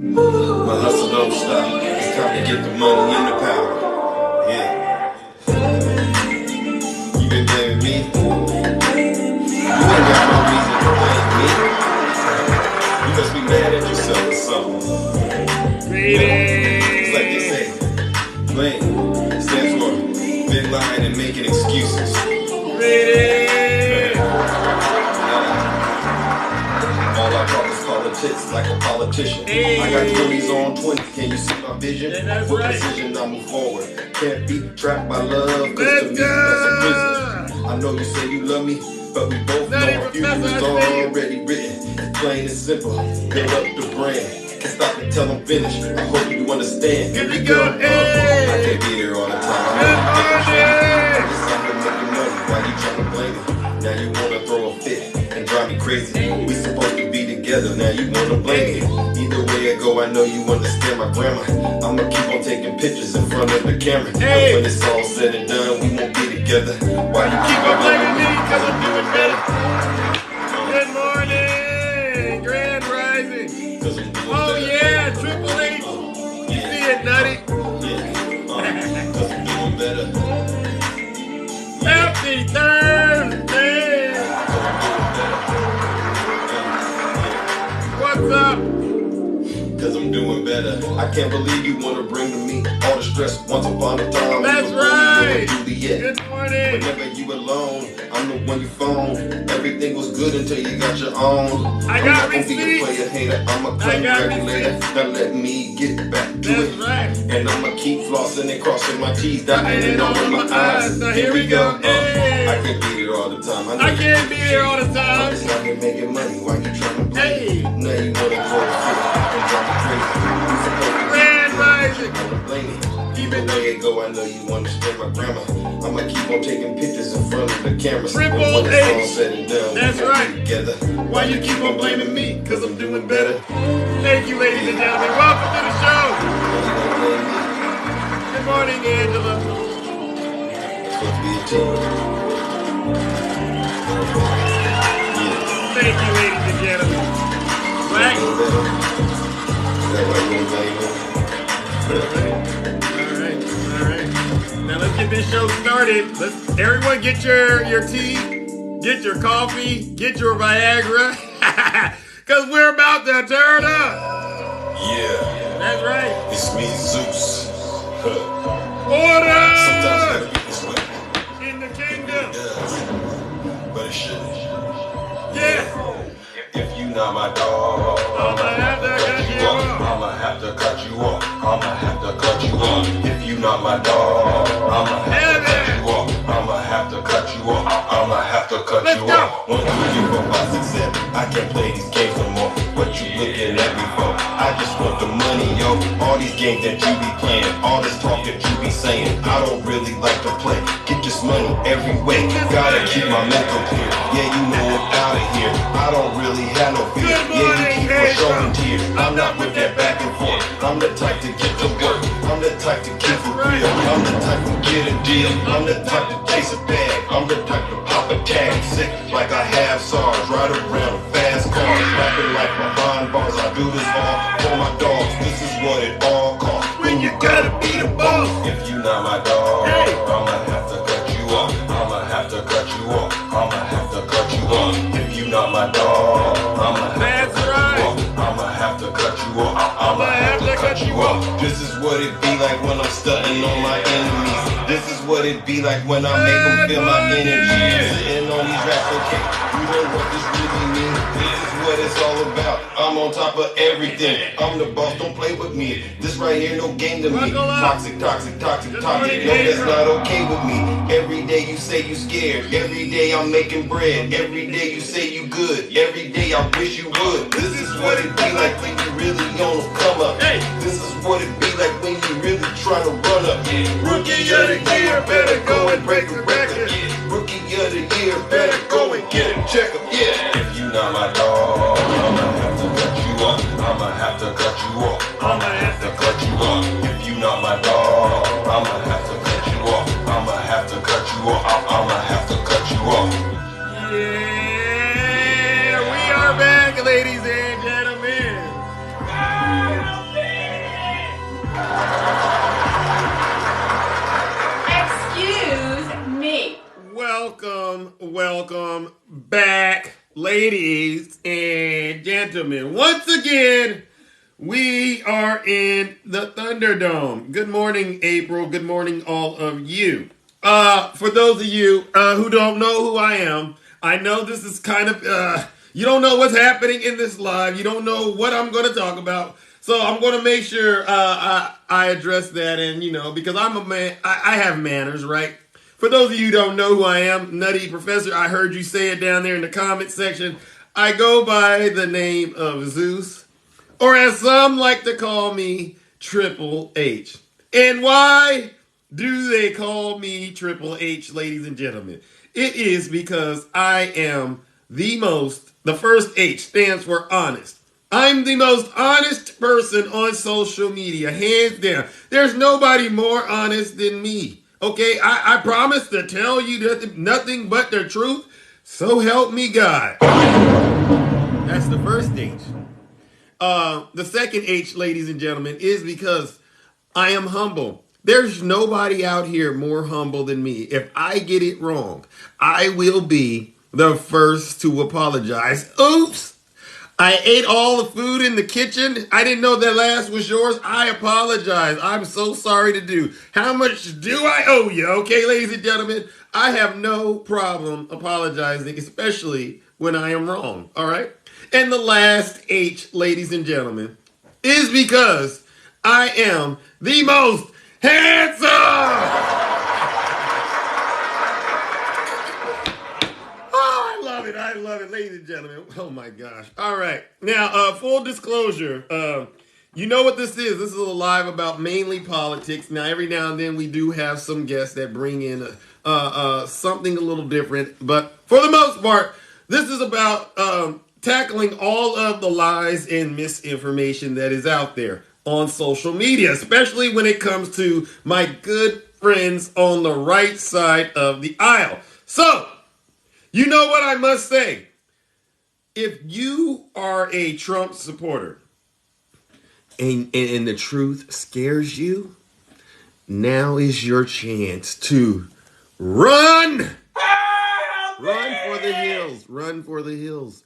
My hustle don't stop. It's time to get the money and the power. Yeah. You been blaming me? You ain't got no reason to blame me. You must be mad at yourself or something. It's like they say, blame stands for been lying and making excuses. All I talk is politics like a politician. I got 20s on 20. Can you see my vision? With precision, I move forward. Can't be trapped by love, cause to me that's a prison. I know you say you love me, but we both know our future is already written. It's plain and simple. Build up the brand. Can't stop until I'm finished. I hope you understand. Here we go. I can't be there all the time. I'm making money while you trying to blame it. Now you wanna throw a fit and drive me crazy. We supposed to be together, now you wanna blame me. Either way I go, I know you understand my grammar. I'ma keep on taking pictures in front of the camera. But when it's all said and done, we won't be together. Why you keep on blaming me? Cause I'm doing better. Good morning, Grand Rising. Cause I'm doing Oh better. yeah, Triple H. You see it, Nutty? Cause I'm doing better. Happy Thursday. What's up? Cause I'm doing better. I can't believe you wanna bring to me all the stress once upon a time. That's right. Juliet. Good morning. Whenever you alone, I'm the one you phone. Everything was good until you got your own. I got I'm not gonna be a player hater, I'm a congratulator. Now let me get back to That's it. right. And I'ma keep flossing and crossing my T's, dotting it all in my eyes. Now here we go. Hey. I can't be there all the time. I can't be there all the I'm time. just out here making money while you trying to play. Hey. Now you wanna throw a fit and drive me crazy. Grand Rising. Even though you go, I know you understand my grammar. I'ma keep on taking pictures in front of the cameras. Triple And when it's all H. said and done, That's we won't right. be together. Why you keep on blaming me? Cause I'm doing better. Thank you, ladies and gentlemen. Welcome to the show. Good morning, Angela. It's supposed to be a team. Thank you, ladies and gentlemen. Black. Is that why you don't blame me? All right. Now let's get this show started. Let's everyone get your tea, get your coffee, get your Viagra, cause we're about to turn up. Yeah. That's right. It's me, Zeus. Order Sometimes it gotta be this way. in the It kingdom. does. But it shouldn't. Yeah. If you not my dog, I'ma have to cut you off. I'ma have to cut you off. I'ma have to cut you off. If you not my dog, I'ma have to cut you off. I'ma have to cut you off. I'ma have to cut Let's you go. off. 1, 2, 3, 4, 5, 6, 7. I can't play these games no more. What you looking at me for? I just want the money, yo. All these games that you be playing, all this talk that you be saying, I don't really like to play. Get this money every way. Gotta keep my mental clear. Yeah, you know I'm out of here. I don't really have no fear. Yeah, you keep on showing tears. I'm not with that back and forth. I'm the type to get to work. I'm the type to keep it real. I'm the type to get a deal. I'm the type to chase a bag. I'm the type to pop a tag. Sick like I have SARS. Ride around fast cars. Rapping like behind bars. I do this all for my dogs. This is what it all costs. When you gotta be the boss. If you not my dog, I'ma have to cut you off. I'ma have to cut you off. I'ma have to cut you off. If you not my dog, I'ma have to cut you off. I'ma have to cut you off. I'ma have to cut you off. This is what it be like when I'm stunting on my enemies. This is what it be like when I make them feel my energy. Sitting on these raps, okay. You know what this really means. This is what it's all about. I'm on top of everything. I'm the boss, don't play with me. This right here, no game to me. Toxic, toxic, toxic, toxic. No, that's not okay with me. Every day you say you scared. Every day I'm making bread. Every day you say you good. Every day I wish you would. This is what it be like when you really on the come up. This is what it be like when you really trying to run up. Rookie of the year, better go and break the record. Rookie of the year, better go and get a checkup. Yeah. If you not my dog, I'ma have to cut you off. I'ma have to cut you off. I'ma have to cut you off. If you not my dog, I'ma have to cut you off. I'ma have to cut you off. I'ma have to cut you off. Yeah, we are back, ladies and gentlemen. in. We are in the Thunderdome. Good morning, April. Good morning, all of you. For those of you who don't know who I am, I know this is kind of, you don't know what's happening in this live. You don't know what I'm going to talk about. So I'm going to make sure I address that. And, because I'm a man, I have manners, right? For those of you who don't know who I am, Nutty Professor, I heard you say it down there in the comment section. I go by the name of Zeus, or as some like to call me, Triple H. And why do they call me Triple H, ladies and gentlemen? It is because I am the first H stands for honest. I'm the most honest person on social media, hands down. There's nobody more honest than me. Okay, I promise to tell you nothing but the truth, so help me God. That's the first H. The second H, ladies and gentlemen, is because I am humble. There's nobody out here more humble than me. If I get it wrong, I will be the first to apologize. Oops! I ate all the food in the kitchen. I didn't know that last was yours. I apologize. I'm so sorry to do. How much do I owe you? Okay, ladies and gentlemen, I have no problem apologizing, especially when I am wrong. All right? And the last H, ladies and gentlemen, is because I am the most handsome. I love it, ladies and gentlemen. Oh my gosh. All right. Now, full disclosure, you know what this is. This is a live about mainly politics. Now, every now and then we do have some guests that bring in something a little different. But for the most part, this is about tackling all of the lies and misinformation that is out there on social media, especially when it comes to my good friends on the right side of the aisle. So, you know what I must say? If you are a Trump supporter and the truth scares you, now is your chance to run! Run for the hills. Run for the hills.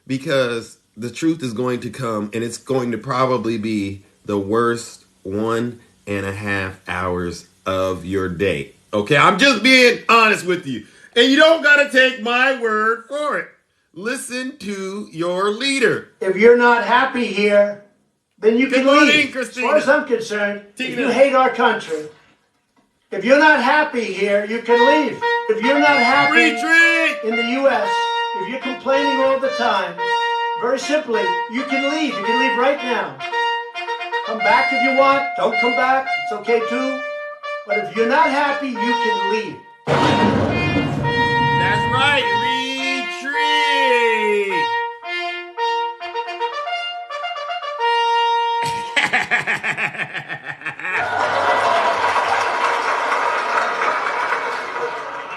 Because the truth is going to come, and it's going to probably be the worst 1.5 hours of your day. Okay, I'm just being honest with you. And you don't got to take my word for it. Listen to your leader. If you're not happy here, then you can leave. Christina. As far as I'm concerned, if you hate our country, if you're not happy here, you can leave. If you're not happy in the U.S., if you're complaining all the time, very simply, you can leave. You can leave right now. Come back if you want. Don't come back. It's okay too. But if you're not happy, you can leave. That's right, retreat.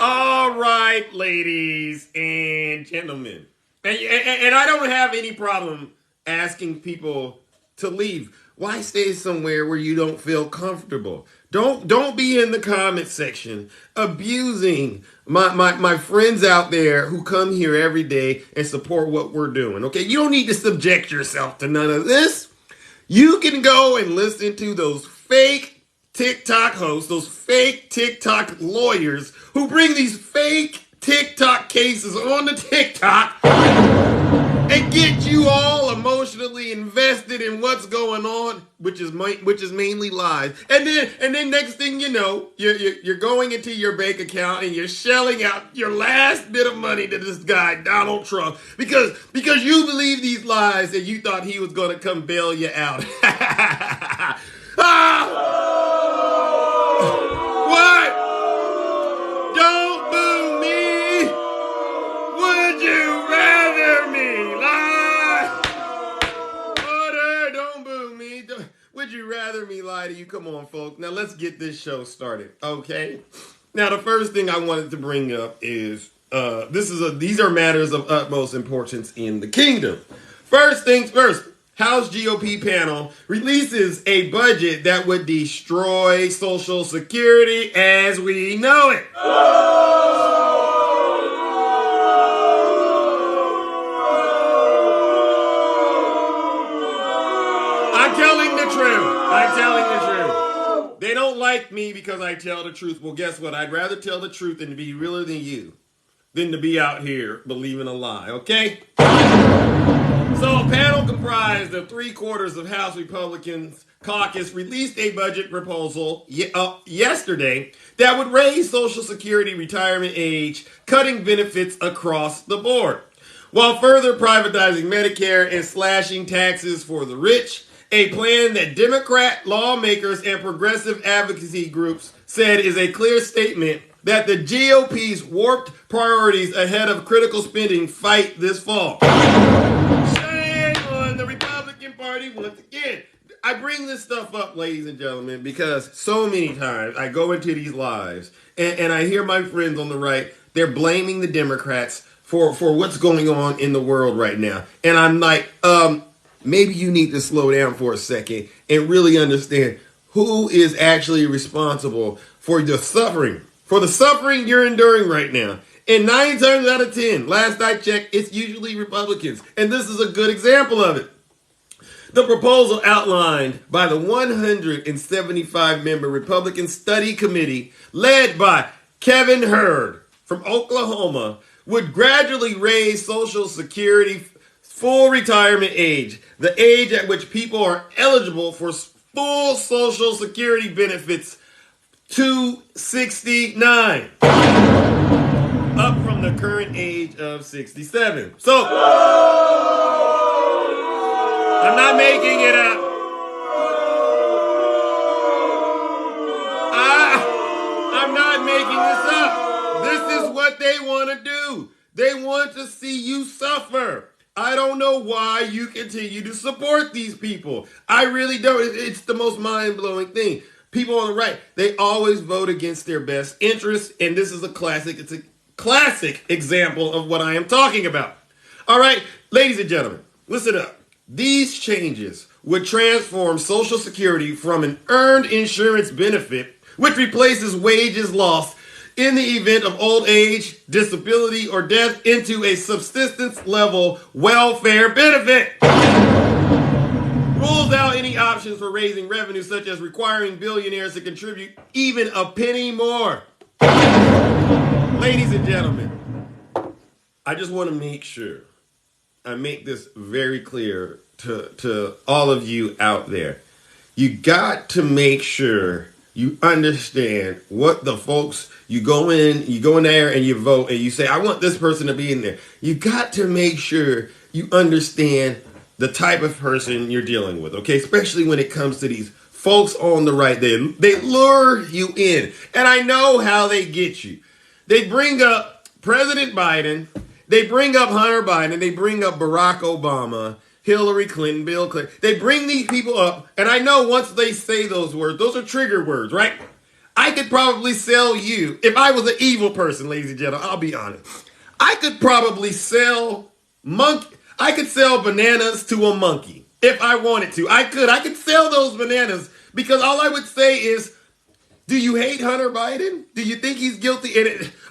All right, ladies and gentlemen. And I don't have any problem asking people to leave. Why stay somewhere where you don't feel comfortable? Don't be in the comment section abusing my friends out there who come here every day and support what we're doing. Okay, you don't need to subject yourself to none of this. You can go and listen to those fake TikTok hosts, those fake TikTok lawyers who bring these fake TikTok cases on the TikTok and get you all emotionally invested in what's going on, which is mainly lies. And then next thing you know, you're going into your bank account and you're shelling out your last bit of money to this guy, Donald Trump, because you believe these lies and you thought he was going to come bail you out. What? Don't boo me. Would you rather me lie? Order, don't boo me. Would you rather me lie to you? Come on, folks. Now let's get this show started, okay? Now the first thing I wanted to bring up is these are matters of utmost importance in the kingdom. First things first. House GOP panel releases a budget that would destroy Social Security as we know it. the truth. I'm telling the truth. They don't like me because I tell the truth. Well, guess what? I'd rather tell the truth and be realer than you than to be out here believing a lie, okay? So a panel comprised of 3/4 of House Republicans caucus released a budget proposal yesterday that would raise Social Security retirement age, cutting benefits across the board, while further privatizing Medicare and slashing taxes for the rich, a plan that Democrat lawmakers and progressive advocacy groups said is a clear statement that the GOP's warped priorities ahead of critical spending fight this fall. Shame on the Republican Party once again. I bring this stuff up, ladies and gentlemen, because so many times I go into these lives and I hear my friends on the right, they're blaming the Democrats for what's going on in the world right now. And I'm like, maybe you need to slow down for a second and really understand who is actually responsible for the suffering you're enduring right now. And 9 times out of 10, last I checked, it's usually Republicans. And this is a good example of it. The proposal outlined by the 175-member Republican Study Committee, led by Kevin Hurd from Oklahoma, would gradually raise Social Security full retirement age, the age at which people are eligible for full Social Security benefits, to 69, up from the current age of 67. So, I'm not making it up. I'm not making this up. This is what they want to do. They want to see you suffer. I don't know why you continue to support these people. I really don't. It's the most mind-blowing thing. People on the right, they always vote against their best interests, and this is it's a classic example of what I am talking about. All right, ladies and gentlemen, listen up. These changes would transform Social Security from an earned insurance benefit, which replaces wages lost in the event of old age, disability, or death, into a subsistence-level welfare benefit. Rules out any options for raising revenue, such as requiring billionaires to contribute even a penny more. Ladies and gentlemen, I just want to make sure I make this very clear to all of you out there. You got to make sure you understand what the folks, you go in there and you vote and you say, I want this person to be in there. You got to make sure you understand the type of person you're dealing with, okay? Especially when it comes to these folks on the right. They lure you in. And I know how they get you. They bring up President Biden. They bring up Hunter Biden. They bring up Barack Obama, Hillary Clinton, Bill Clinton. They bring these people up. And I know once they say those words, those are trigger words, right? I could probably sell you, if I was an evil person, ladies and gentlemen, I'll be honest. I could probably sell bananas to a monkey if I wanted to. I could sell those bananas because all I would say is, do you hate Hunter Biden? Do you think he's guilty?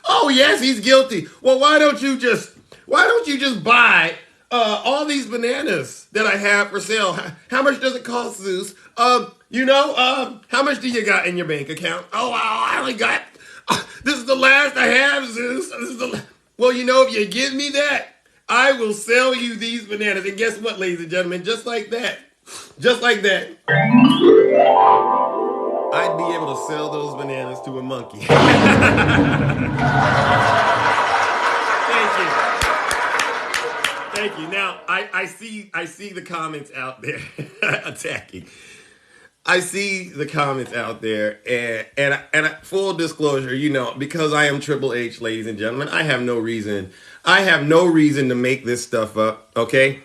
Oh yes, he's guilty. Well, why don't you just buy all these bananas that I have for sale? How much does it cost, Zeus? How much do you got in your bank account? Oh, I only got, this is the last I have, Zeus. Well, if you give me that, I will sell you these bananas. And guess what, ladies and gentlemen? Just like that, I'd be able to sell those bananas to a monkey. Thank you. Now, I see the comments out there attacking. I see the comments out there, and full disclosure, because I am Triple H, ladies and gentlemen, I have no reason to make this stuff up, okay?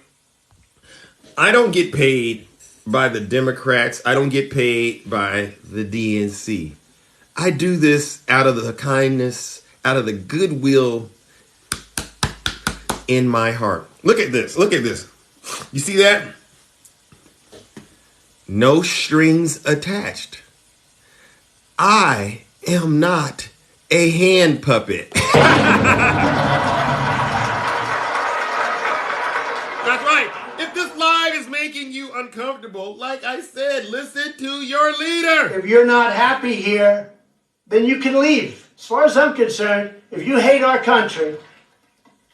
I don't get paid by the Democrats. I don't get paid by the DNC. I do this out of the kindness, out of the goodwill in my heart. Look at this. You see that? No strings attached. I am not a hand puppet. That's right. If this live is making you uncomfortable, like I said, listen to your leader. If you're not happy here, then you can leave. As far as I'm concerned, if you hate our country,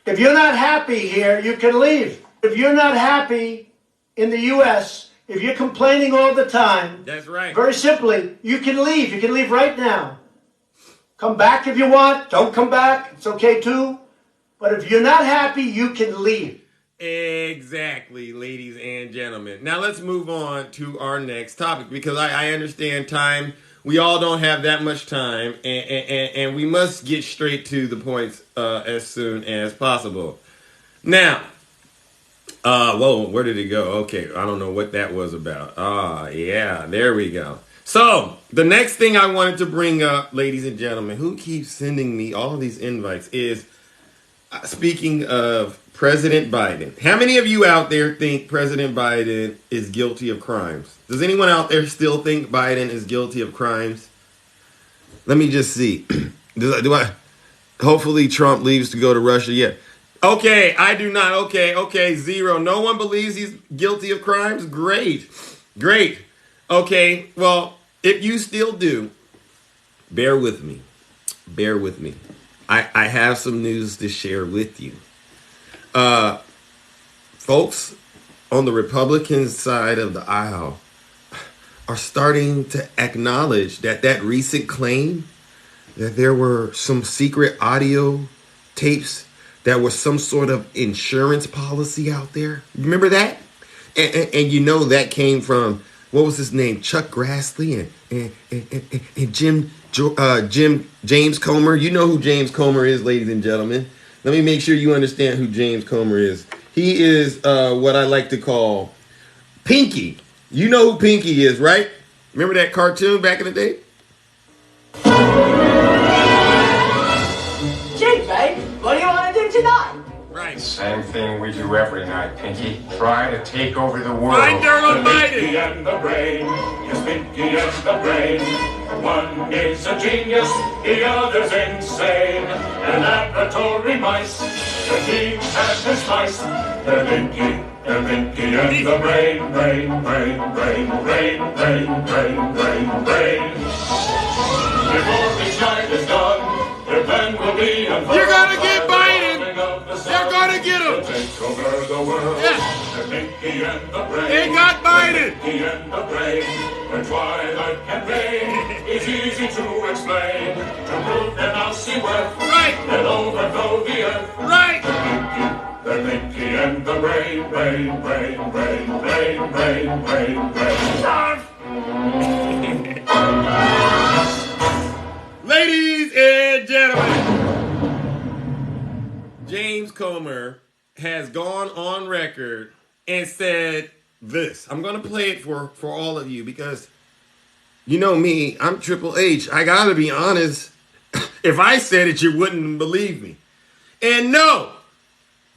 if you're not happy here, you can leave. If you're not happy in the U.S., if you're complaining all the time, that's right. Very simply, you can leave. You can leave right now. Come back if you want. Don't come back. It's okay too. But if you're not happy, you can leave. Exactly, ladies and gentlemen. Now let's move on to our next topic because I understand time. We all don't have that much time, and we must get straight to the points as soon as possible. Now, whoa, where did it go? Okay, I don't know what that was about. Yeah, there we go. So, the next thing I wanted to bring up, ladies and gentlemen, who keeps sending me all of these invites is, speaking of President Biden. How many of you out there think President Biden is guilty of crimes? Does anyone out there still think Biden is guilty of crimes? Let me just see. Do I? Hopefully Trump leaves to go to Russia. Yeah. Okay, I do not. Okay, 0. No one believes he's guilty of crimes? Great. Okay, well, if you still do, bear with me. I have some news to share with you. Folks on the Republican side of the aisle are starting to acknowledge that recent claim that there were some secret audio tapes that was some sort of insurance policy out there. Remember that? And you know that came from, what was his name? Chuck Grassley and James Comer. You know who James Comer is, ladies and gentlemen. Let me make sure you understand who James Comer is. He is what I like to call Pinky. You know who Pinky is, right? Remember that cartoon back in the day? Gee, babe, what do you want to do tonight? Right. Same thing we do every night, Pinky. Try to take over the world. Find Darrell Pinky Biden. and the brain, yes, Pinky and the brain. One is a genius, the other's insane. They're laboratory mice, the genes have his mice. They're Pinky and the brain. Before each night is done, their plan will be unfolded. You're gonna get Biden. They're gonna get him. Take over the world. Yes. The Pinky and the brain. They got Biden. Pinky and the brain. The twilight campaign is easy to explain. To prove their mousy worth. Right. And overthrow the earth. Right. The Pinky and the brain. Ladies and gentlemen, James Comer has gone on record and said this. I'm going to play it for all of you because you know me, I'm Triple H. I got to be honest. If I said it, you wouldn't believe me. And no,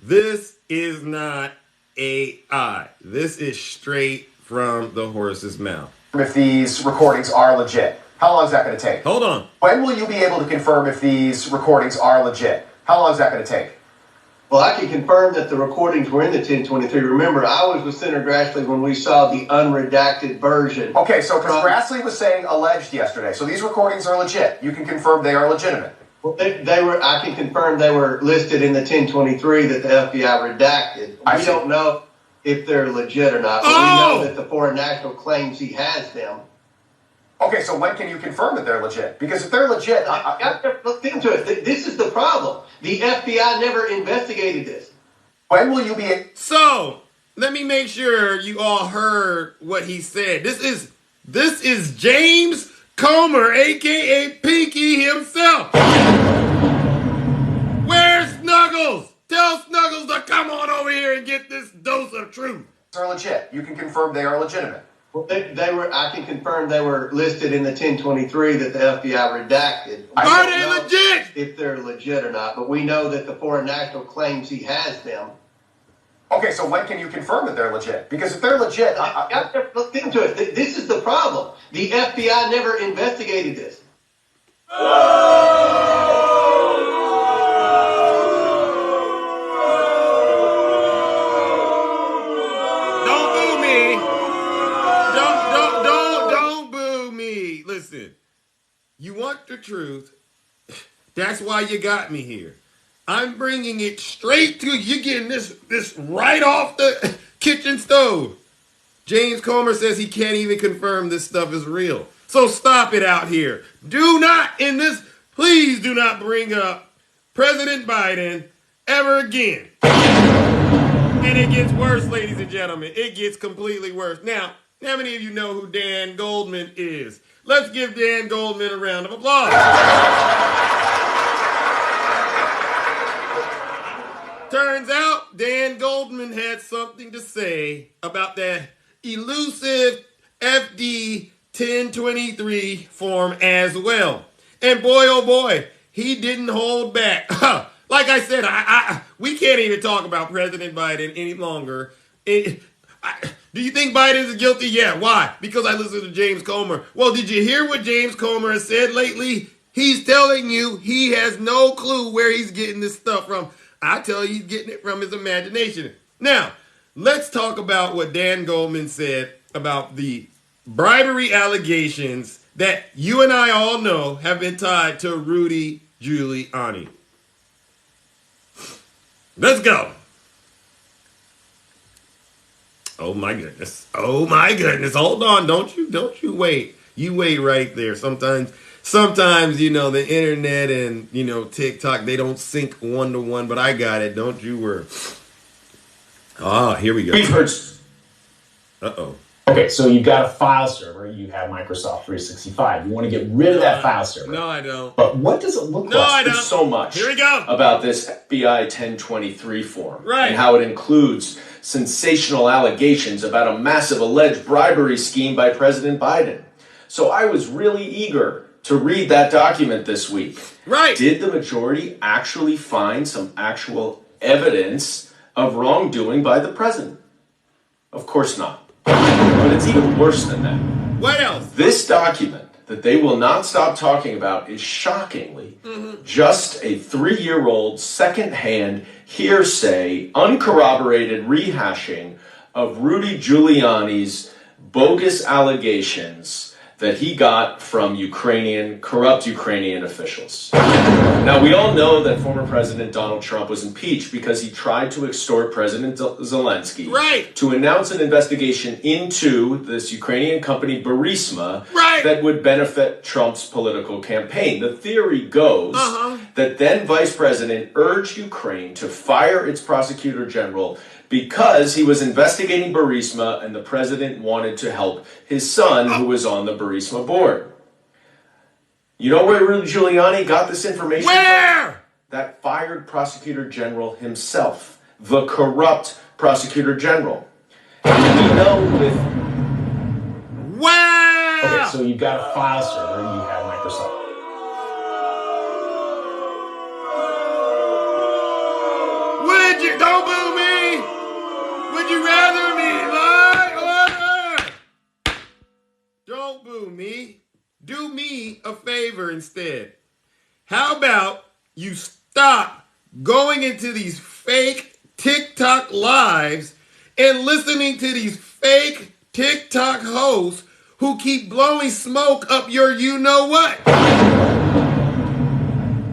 this is not AI. This is straight from the horse's mouth. If these recordings are legit. How long is that going to take? Hold on. When will you be able to confirm if these recordings are legit? How long is that going to take? Well, I can confirm that the recordings were in the 1023. Remember, I was with Senator Grassley when we saw the unredacted version. Okay, so because Grassley was saying alleged yesterday, so these recordings are legit. You can confirm they are legitimate. Well, they were. I can confirm they were listed in the 1023 that the FBI redacted. We don't know if they're legit or not, but we know that the foreign national claims he has them. Okay, so when can you confirm that they're legit? Because if they're legit, I've never looked into it. This is the problem. The FBI never investigated this. When will you be? So let me make sure you all heard what he said. This is James Comer, aka Pinky himself. Where's Snuggles? Tell Snuggles to come on over here and get this dose of truth. They're legit. You can confirm they are legitimate. Well, they were. I can confirm they were listed in the 1023 that the FBI redacted. Are they legit? If they're legit or not, but we know that the foreign national claims he has them. Okay, so when can you confirm that they're legit? Because if they're legit, I've never looked into it. This is the problem. The FBI never investigated this. Don't listen, you want the truth. That's why you got me here. I'm bringing it straight to you. You're getting this right off the kitchen stove. James Comer says he can't even confirm this stuff is real. So stop it out here. Please do not bring up President Biden ever again. And it gets worse, ladies and gentlemen. It gets completely worse. Now, how many of you know who Dan Goldman is? Let's give Dan Goldman a round of applause. Turns out Dan Goldman had something to say about that elusive FD 1023 form as well. And boy, oh boy, he didn't hold back. Like I said, we can't even talk about President Biden any longer. Do you think Biden is guilty? Yeah. Why? Because I listened to James Comer. Well, did you hear what James Comer has said lately? He's telling you he has no clue where he's getting this stuff from. I tell you, he's getting it from his imagination. Now, let's talk about what Dan Goldman said about the bribery allegations that you and I all know have been tied to Rudy Giuliani. Let's go. Oh my goodness. Oh my goodness. Hold on. Don't you wait. You wait right there. Sometimes, you know, the internet and, you know, TikTok, they don't sync one to one, but I got it. Don't you worry. Here we go. We've heard. Uh-oh. Okay, so you've got a file server. You have Microsoft 365. You want to get rid of that file server. No, I don't. But what does it look like? I don't. There's so much Here we go. about this FBI 1023 form. Right. And how it includes sensational allegations about a massive alleged bribery scheme by President Biden. So I was really eager to read that document this week. Right. Did the majority actually find some actual evidence of wrongdoing by the president? Of course not. But it's even worse than that. What else? This document that they will not stop talking about is shockingly just a 3-year-old second-hand hearsay, uncorroborated rehashing of Rudy Giuliani's bogus allegations that he got from corrupt Ukrainian officials. Now, we all know that former President Donald Trump was impeached because he tried to extort President Zelensky to announce an investigation into this Ukrainian company, Burisma, that would benefit Trump's political campaign. The theory goes that then Vice President urged Ukraine to fire its prosecutor general because he was investigating Burisma and the president wanted to help his son who was on the Burisma board. You know where Rudy Giuliani got this information from? That fired prosecutor general himself, the corrupt prosecutor general. And we know with... Okay, so you've got a file server, you have Microsoft. Don't boo me! Would you rather me lie or... Don't boo me. Do me a favor instead. How about you stop going into these fake TikTok lives and listening to these fake TikTok hosts who keep blowing smoke up your you-know-what?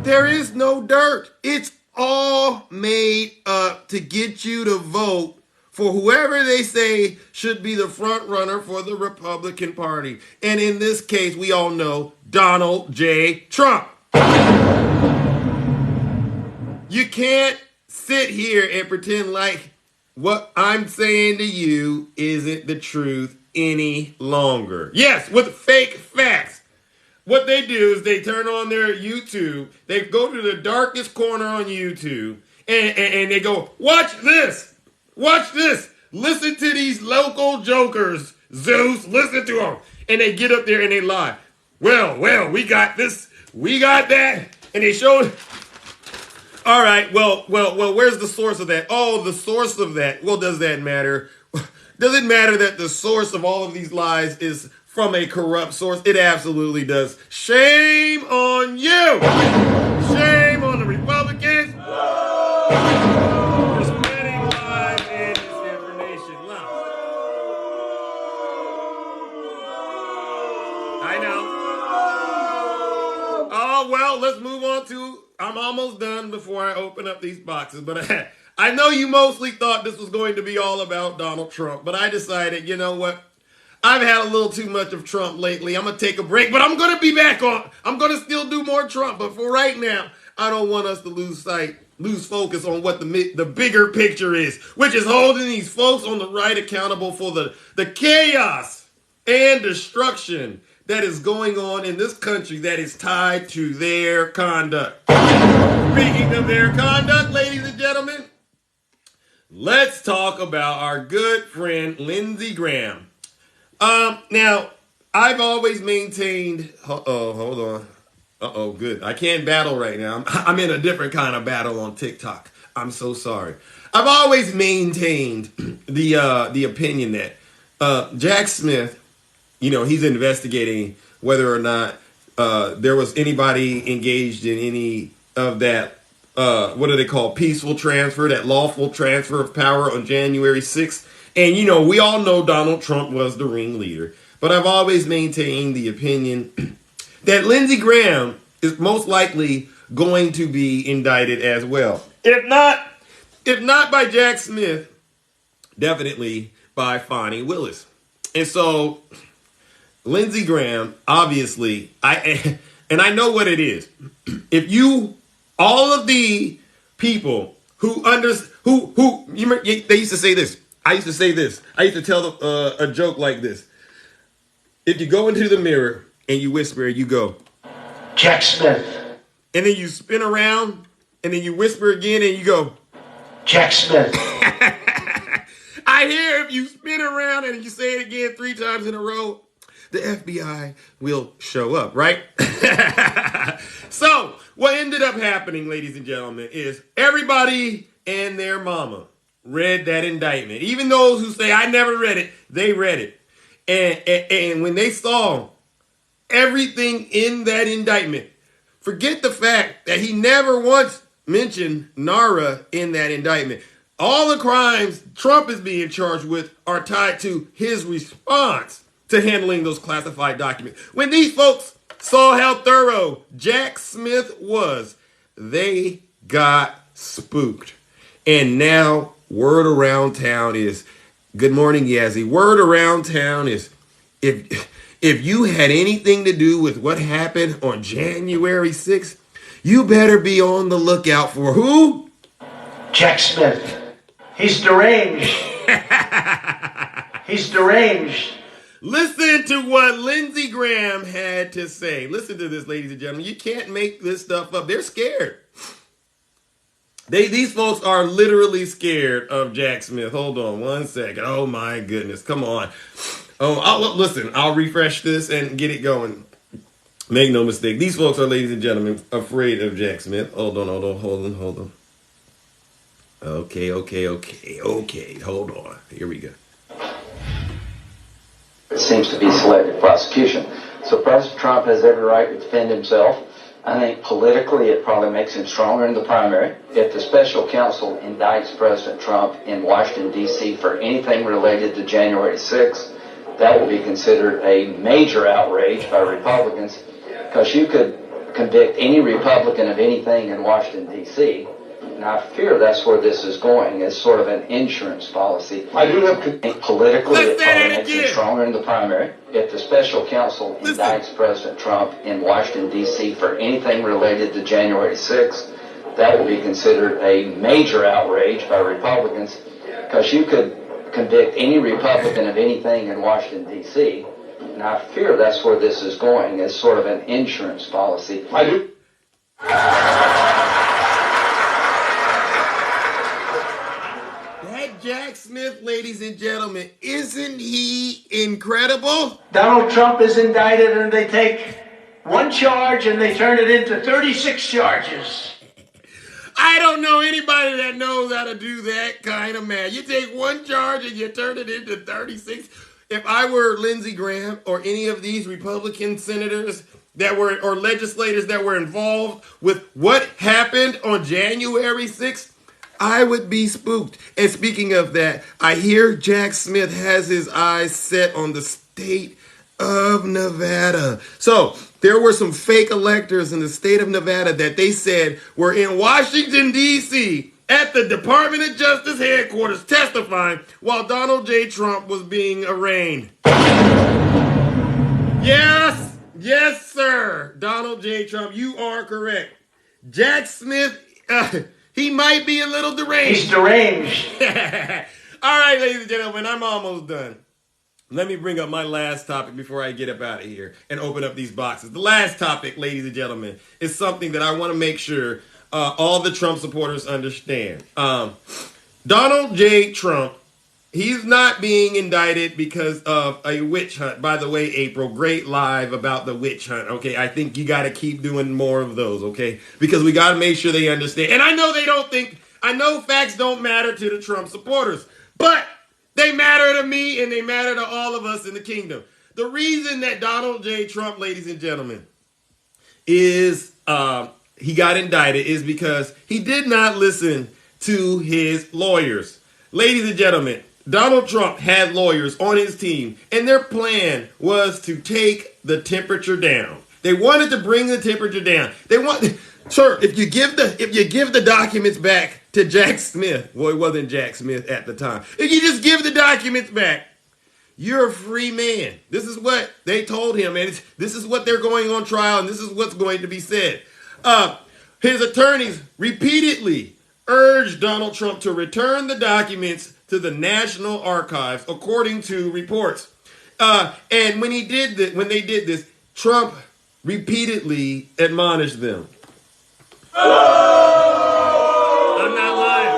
There is no dirt. It's all made up to get you to vote for whoever they say should be the front runner for the Republican Party. And in this case, we all know Donald J. Trump. You can't sit here and pretend like what I'm saying to you isn't the truth any longer. Yes, with fake facts. What they do is they turn on their YouTube, they go to the darkest corner on YouTube, and they go, watch this, listen to these local jokers, Zeus, listen to them. And they get up there and they lie. Well, we got this, we got that, and they showed... All right, well, where's the source of that? Oh, the source of that. Well, does that matter? Does it matter that the source of all of these lies is from a corrupt source? It absolutely does. Shame on you. Shame on the Republicans for spreading lies and disinformation. I know. Oh, well, let's move on to, I'm almost done before I open up these boxes, but I know you mostly thought this was going to be all about Donald Trump, but I decided, you know what? I've had a little too much of Trump lately. I'm going to take a break, but I'm going to be back on. I'm going to still do more Trump, but for right now, I don't want us to lose focus on what the bigger picture is, which is holding these folks on the right accountable for the chaos and destruction that is going on in this country that is tied to their conduct. Speaking of their conduct, ladies and gentlemen, let's talk about our good friend Lindsey Graham. Now, I've always maintained, hold on. Good. I can't battle right now. I'm in a different kind of battle on TikTok. I'm so sorry. I've always maintained the opinion that Jack Smith, he's investigating whether or not there was anybody engaged in any of that, what do they call, peaceful transfer, that lawful transfer of power on January 6th. And, we all know Donald Trump was the ringleader. But I've always maintained the opinion that Lindsey Graham is most likely going to be indicted as well. If not by Jack Smith, definitely by Fani Willis. And so Lindsey Graham, obviously, I know what it is. All of the people they used to say this. I used to say this. I used to tell a joke like this. If you go into the mirror and you whisper, you go, Jack Smith. And then you spin around and then you whisper again and you go, Jack Smith. I hear if you spin around and you say it again 3 times in a row, the FBI will show up, right? So what ended up happening, ladies and gentlemen, is everybody and their mama read that indictment. Even those who say, I never read it, they read it. And when they saw everything in that indictment, forget the fact that he never once mentioned NARA in that indictment. All the crimes Trump is being charged with are tied to his response to handling those classified documents. When these folks saw how thorough Jack Smith was, they got spooked. And now word around town is, good morning, Yazzie. Word around town is, if you had anything to do with what happened on January 6th, you better be on the lookout for who? Jack Smith. He's deranged. He's deranged. Listen to what Lindsey Graham had to say. Listen to this, ladies and gentlemen. You can't make this stuff up. They're scared. These folks are literally scared of Jack Smith. Hold on one second. Oh, my goodness. Come on. Listen, I'll refresh this and get it going. Make no mistake. These folks are, ladies and gentlemen, afraid of Jack Smith. Hold on. Okay. Hold on. Here we go. It seems to be selective prosecution. So President Trump has every right to defend himself. I think politically it probably makes him stronger in the primary. If the special counsel indicts President Trump in Washington, D.C. for anything related to January 6th, that will be considered a major outrage by Republicans, because you could convict any Republican of anything in Washington, D.C., and I fear that's where this is going, as sort of an insurance policy. I do have politically it probably makes him stronger in the primary. If the special counsel indicts President Trump in Washington, D.C. for anything related to January 6th, that will be considered a major outrage by Republicans, because you could convict any Republican of anything in Washington, D.C., and I fear that's where this is going, as sort of an insurance policy. I do. Jack Smith, ladies and gentlemen, isn't he incredible? Donald Trump is indicted and they take one charge and they turn it into 36 charges. I don't know anybody that knows how to do that kind of math. You take one charge and you turn it into 36. If I were Lindsey Graham or any of these Republican senators or legislators that were involved with what happened on January 6th, I would be spooked. And speaking of that, I hear Jack Smith has his eyes set on the state of Nevada. So there were some fake electors in the state of Nevada that they said were in Washington, D.C. at the Department of Justice headquarters testifying while Donald J. Trump was being arraigned. Yes, sir. Donald J. Trump, you are correct. Jack Smith, he might be a little deranged. He's deranged. All right, ladies and gentlemen, I'm almost done. Let me bring up my last topic before I get up out of here and open up these boxes. The last topic, ladies and gentlemen, is something that I want to make sure all the Trump supporters understand. Donald J. Trump, he's not being indicted because of a witch hunt. By the way, April, great live about the witch hunt. Okay, I think you got to keep doing more of those, okay? Because we got to make sure they understand. And I know they don't think, I know facts don't matter to the Trump supporters, but they matter to me and they matter to all of us in the kingdom. The reason that Donald J. Trump, ladies and gentlemen, is he got indicted is because he did not listen to his lawyers. Ladies and gentlemen, Donald Trump had lawyers on his team, and their plan was to take the temperature down. They wanted to bring the temperature down. Sir, if you give the documents back to Jack Smith, well, it wasn't Jack Smith at the time. If you just give the documents back, you're a free man. This is what they told him, and this is what they're going on trial, and this is what's going to be said. His attorneys repeatedly urged Donald Trump to return the documents to the National Archives, according to reports. And when they did this, Trump repeatedly admonished them. I'm not lying.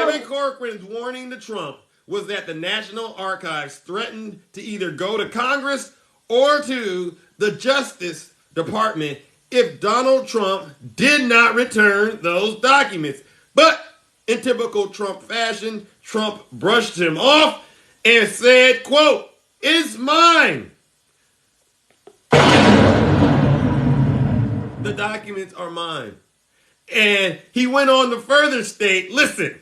Evan Corcoran's warning to Trump was that the National Archives threatened to either go to Congress or to the Justice Department if Donald Trump did not return those documents. But in typical Trump fashion, Trump brushed him off and said, quote, "It's mine. The documents are mine." And he went on to further state, listen,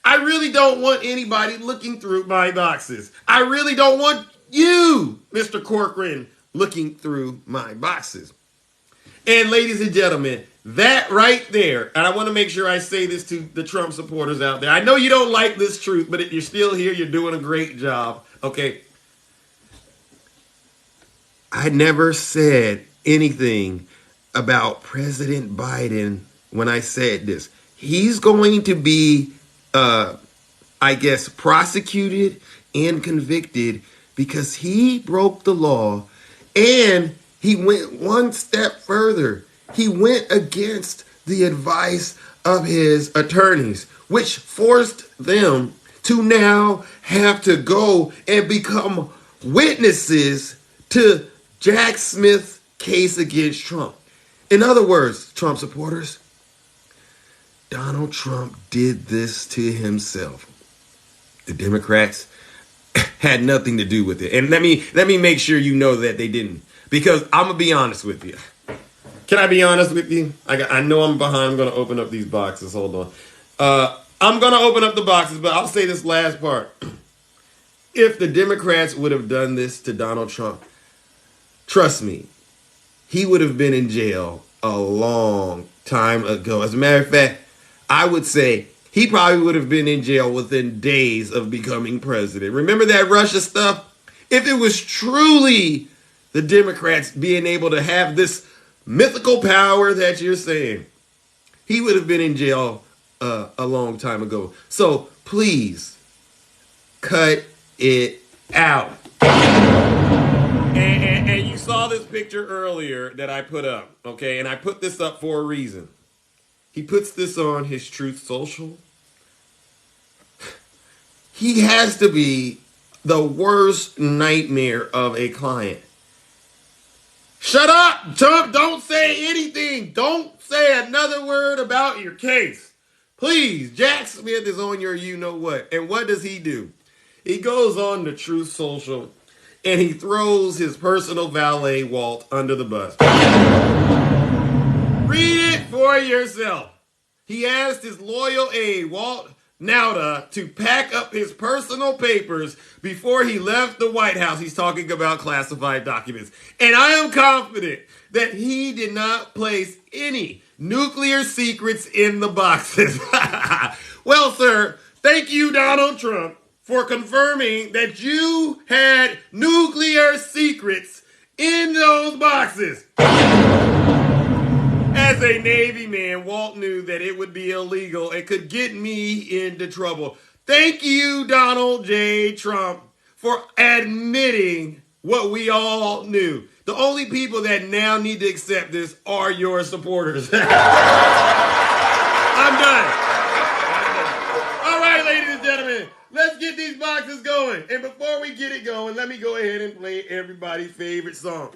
I really don't want anybody looking through my boxes. I really don't want you, Mr. Corcoran, looking through my boxes. And ladies and gentlemen, that right there, and I want to make sure I say this to the Trump supporters out there. I know you don't like this truth, but if you're still here, you're doing a great job, okay? I never said anything about President Biden when I said this. He's going to be, prosecuted and convicted because he broke the law, and he went one step further. He went against the advice of his attorneys, which forced them to now have to go and become witnesses to Jack Smith's case against Trump. In other words, Trump supporters, Donald Trump did this to himself. The Democrats had nothing to do with it. And let me make sure you know that they didn't. Because I'm going to be honest with you. Can I be honest with you? I know I'm behind. I'm going to open up these boxes. Hold on. I'm going to open up the boxes, but I'll say this last part. If the Democrats would have done this to Donald Trump, trust me, he would have been in jail a long time ago. As a matter of fact, I would say he probably would have been in jail within days of becoming president. Remember that Russia stuff? If it was truly the Democrats being able to have this mythical power that you're saying, he would have been in jail a long time ago. So please cut it out. And you saw this picture earlier that I put up, okay? And I put this up for a reason. He puts this on his Truth Social. He has to be the worst nightmare of a client. Shut up, Trump. Don't say anything. Don't say another word about your case. Please, Jack Smith is on your you-know-what. And what does he do? He goes on to Truth Social and he throws his personal valet, Walt, under the bus. Read it for yourself. He asked his loyal aide, Walt NADA, to pack up his personal papers before he left the White House. He's talking about classified documents. And I am confident that he did not place any nuclear secrets in the boxes. Well, sir, thank you, Donald Trump, for confirming that you had nuclear secrets in those boxes. As a Navy man, Walt knew that it would be illegal and could get me into trouble. Thank you, Donald J. Trump, for admitting what we all knew. The only people that now need to accept this are your supporters. I'm done. All right, ladies and gentlemen, let's get these boxes going. And before we get it going, let me go ahead and play everybody's favorite song.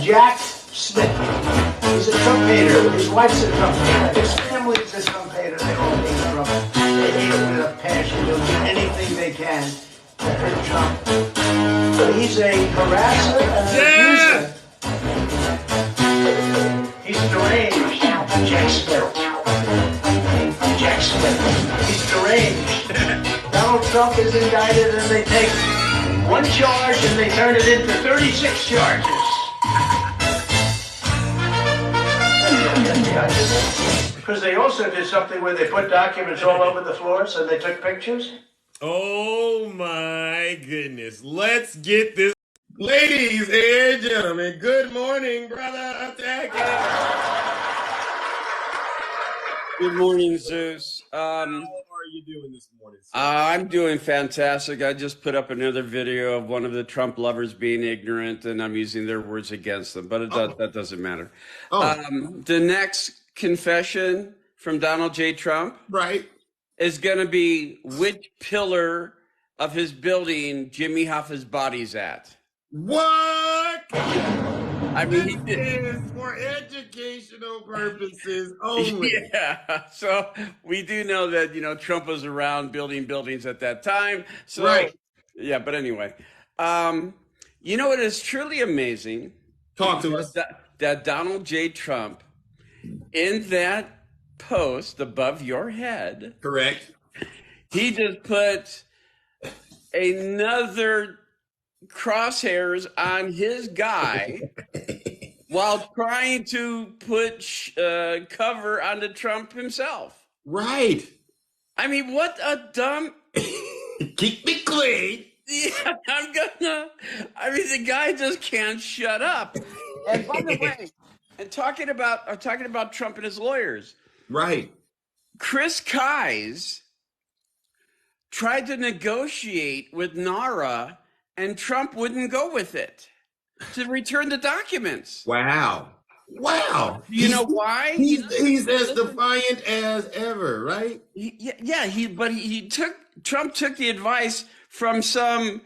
Jack Smith. He's a Trump hater. His wife's a Trump hater. His family's a Trump hater. They all hate Trump. They hate him with a passion. They'll do anything they can to hurt Trump. But he's a harasser and an abuser. He's deranged. Jack Smith. Jack Smith. He's deranged. Donald Trump is indicted and they take one charge and they turn it into 36 charges. Because they also did something where they put documents all over the floors and they took pictures. Oh my goodness. Let's get this. Ladies and gentlemen, good morning, brother Attacker. Good morning, Zeus. How are you doing this morning, sir? I'm doing fantastic. I just put up another video of one of the Trump lovers being ignorant, and I'm using their words against them, but that doesn't matter. The next confession from Donald J. Trump is going to be which pillar of his building Jimmy Hoffa's body's at. What? I mean, this is for educational purposes only. Yeah. So we do know that, Trump was around building buildings at that time. So, yeah, but anyway, it is truly amazing. Talk to us. That Donald J. Trump, in that post above your head. Correct. He just put another crosshairs on his guy while trying to put cover onto Trump himself. Right. I mean, what a dumb... Keep me clean. Yeah, the guy just can't shut up. And by the way, and talking about Trump and his lawyers. Right. Chris Kise tried to negotiate with NARA and Trump wouldn't go with it to return the documents. Wow. You know why? He's as defiant as ever, right? Trump took the advice from some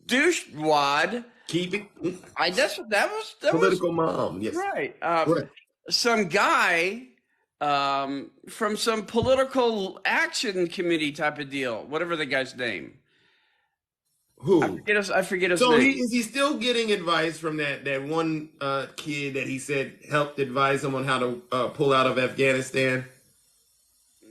douchewad. Keep it. That was political mom. Yes. Right. Some guy from some political action committee type of deal, whatever the guy's name. Who? I forget his name. So is he still getting advice from that one kid that he said helped advise him on how to pull out of Afghanistan?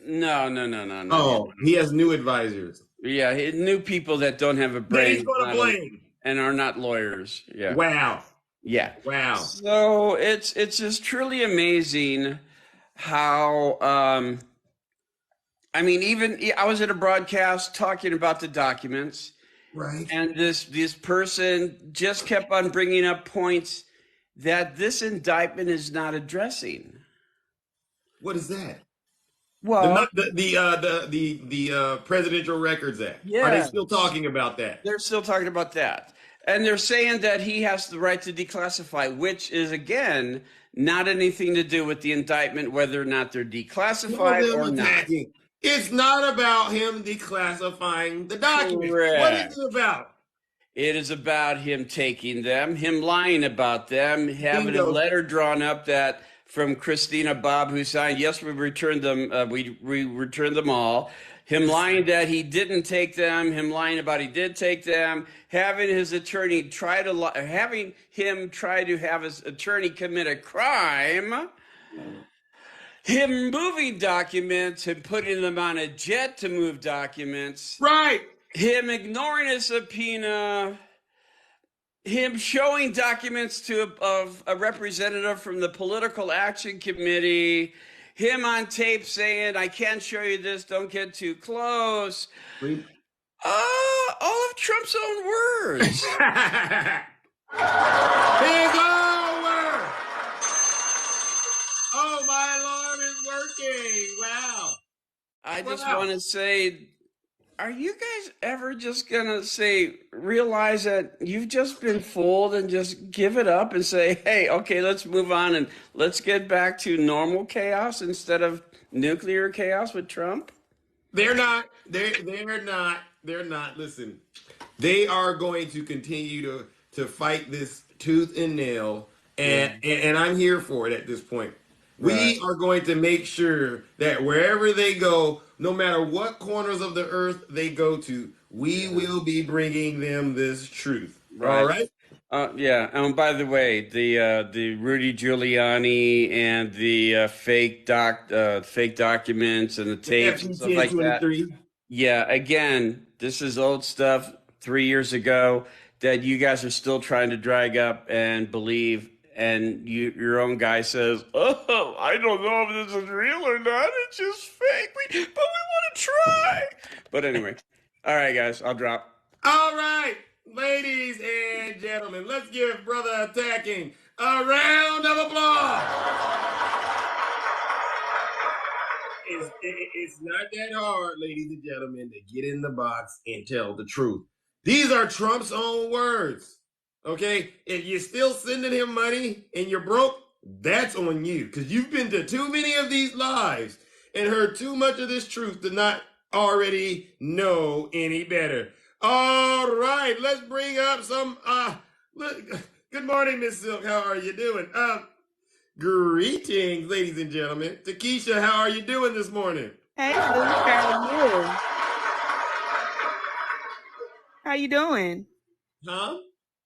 No. Oh, he has new advisors. Yeah, new people that don't have a brain. He's going to blame. And are not lawyers. Yeah. Wow. Yeah. Wow. So it's just truly amazing how I was at a broadcast talking about the documents. Right. And this person just kept on bringing up points that this indictment is not addressing. What is that? Well, the Presidential Records Act. Yeah. Are they still talking about that? They're still talking about that. And they're saying that he has the right to declassify, which is, again, not anything to do with the indictment, whether or not they're declassified or not. It's not about him declassifying the documents. Correct. What is it about? It is about him taking them, him lying about them, having a letter drawn up that from Christina Bob, who signed, yes, we returned them. We returned them all. Him lying that he didn't take them. Him lying about he did take them. Having his attorney try to have his attorney commit a crime. him moving documents and putting them on a jet to move documents. Right. Him ignoring a subpoena. Him showing documents to a representative from the Political Action Committee. Him on tape saying, I can't show you this, don't get too close. All of Trump's own words. His own words. Oh, my alarm is working. Wow. I just want to say, are you guys ever just going to realize that you've just been fooled and just give it up and say, hey, okay, let's move on and let's get back to normal chaos instead of nuclear chaos with Trump? They're not. They're not. They're not. Listen, they are going to continue to fight this tooth and nail, and I'm here for it at this point. We are going to make sure that wherever they go, no matter what corners of the earth they go to, we will be bringing them this truth. All right? Yeah. And by the way, the Rudy Giuliani and the fake documents and the tapes and stuff like that. Yeah. Again, this is old stuff 3 years ago that you guys are still trying to drag up and believe. And your own guy says, oh, I don't know if this is real or not. It's just fake. But we want to try. But anyway. All right, guys. I'll drop. All right. Ladies and gentlemen, let's give Brother Attacking a round of applause. It's not that hard, ladies and gentlemen, to get in the box and tell the truth. These are Trump's own words. Okay, if you're still sending him money and you're broke, that's on you because you've been to too many of these lives and heard too much of this truth to not already know any better. All right, let's bring up some. Good morning, Miss Silk. How are you doing? Greetings, ladies and gentlemen. Takesha, how are you doing this morning? Hey, Luke, how are you? How you doing? Huh?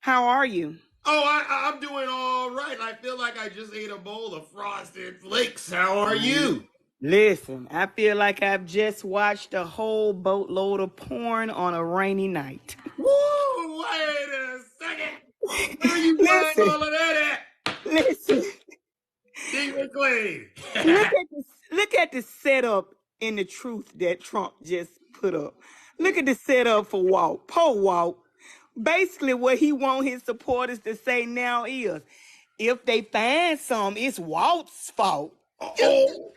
How are you? Oh, I'm doing all right. I feel like I just ate a bowl of Frosted Flakes. How are you? Listen, I feel like I've just watched a whole boatload of porn on a rainy night. Woo! Wait a second. Where are you finding all of that at? Listen. D. McLean. Look at the setup and the truth that Trump just put up. Look at the setup for Walt. Poor Walt. Basically, what he want his supporters to say now is, if they find some, it's Walt's fault. Do you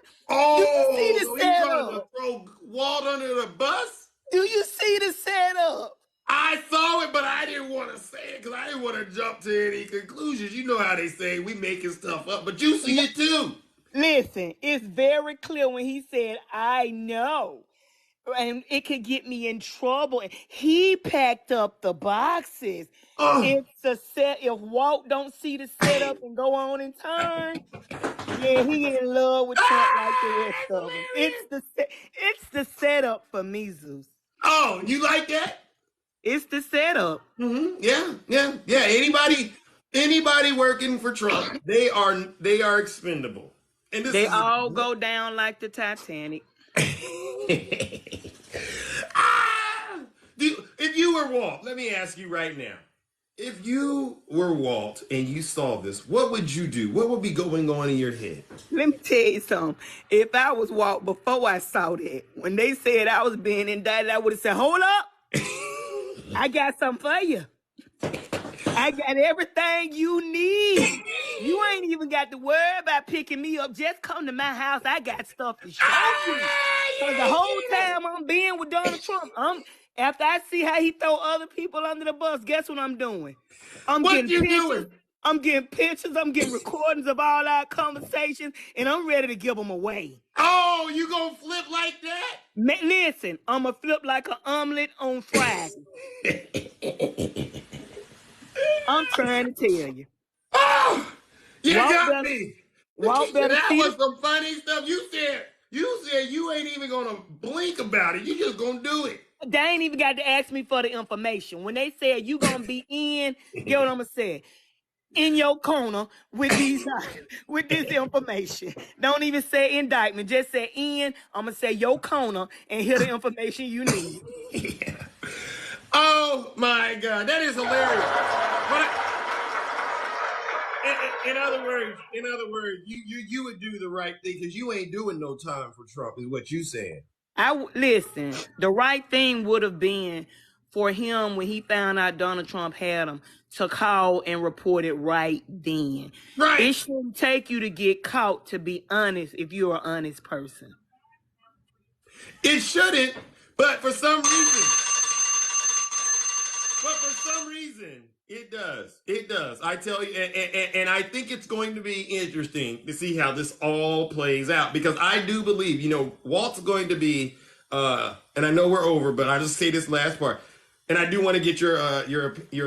see the setup? Trying to throw Walt under the bus? Do you see the setup? I saw it, but I didn't want to say it because I didn't want to jump to any conclusions. You know how they say we making stuff up, but you see it too. Listen, it's very clear when he said, I know. And it could get me in trouble. He packed up the boxes. It's a set. If Walt don't see the setup and go on and turn, yeah, he in love with Trump like the rest of them. It's the setup for me, Zeus. Oh, you like that? It's the setup. Mm-hmm. Yeah. Anybody working for Trump, they are expendable. And they all go down like the Titanic. If you were Walt, let me ask you right now. If you were Walt and you saw this, what would you do? What would be going on in your head? Let me tell you something. If I was Walt before I saw that, when they said I was being indicted, I would have said, hold up. I got something for you. I got everything you need. You ain't even got to worry about picking me up. Just come to my house. I got stuff to show you. So the whole time I'm being with Donald Trump, after I see how he throw other people under the bus, guess what I'm doing? I'm getting pictures. I'm getting recordings of all our conversations, and I'm ready to give them away. Oh, you gonna flip like that? Listen, I'm gonna flip like an omelet on Friday. I'm trying to tell you. Oh, you got me. That was some funny stuff. You said you ain't even gonna blink about it. You just gonna do it. They ain't even got to ask me for the information. When they said you gonna be in, get what I'm gonna say. in your corner with these with this information. Don't even say indictment. Just say in. I'm gonna say your corner and hear the information you need. Oh my God, that is hilarious. In other words, you would do the right thing because you ain't doing no time for Trump, is what you saying. Listen. The right thing would have been for him when he found out Donald Trump had him to call and report it right then. Right. It shouldn't take you to get caught, to be honest, if you're an honest person. It shouldn't, but for some reason, it does. It does. I tell you, and I think it's going to be interesting to see how this all plays out, because I do believe, Walt's going to be, and I know we're over, but I just say this last part, and I do want to get your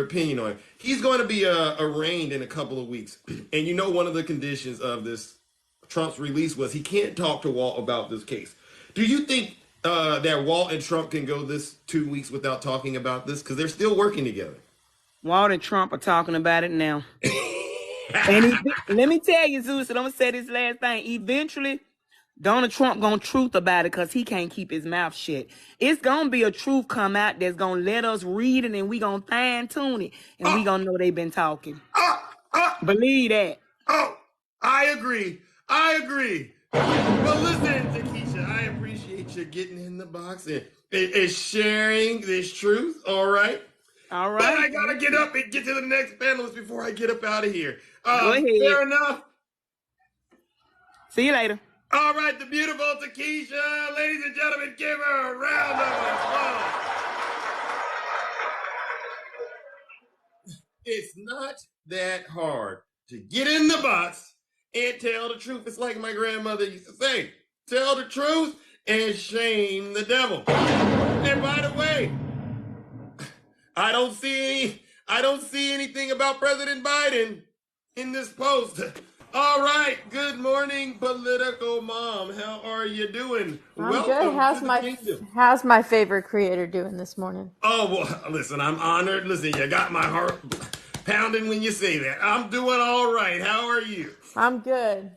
opinion on it. He's going to be arraigned in a couple of weeks, and one of the conditions of this Trump's release was he can't talk to Walt about this case. Do you think that Walt and Trump can go this 2 weeks without talking about this? Because they're still working together. Walt and Trump are talking about it now. And let me tell you, Zeus, and I'm going to say this last thing. Eventually, Donald Trump going to truth about it because he can't keep his mouth shut. It's going to be a truth come out that's going to let us read it, and we going to fine tune it. And we going to know they've been talking. Believe that. Oh, I agree. Well, listen, Takesha, I appreciate you getting in the box and sharing this truth, all right? All right. But I got to get up and get to the next panelist before I get up out of here. Go ahead. Fair enough. See you later. All right, the beautiful Takesha. Ladies and gentlemen, give her a round of applause. It's not that hard to get in the box and tell the truth. It's like my grandmother used to say, tell the truth and shame the devil. And by the way, I don't see anything about President Biden in this post. All right, good morning, political mom. How are you doing? I'm Welcome good. How's my favorite creator doing this morning? Oh, well, listen, I'm honored. Listen, you got my heart pounding when you say that. I'm doing all right. How are you? I'm good.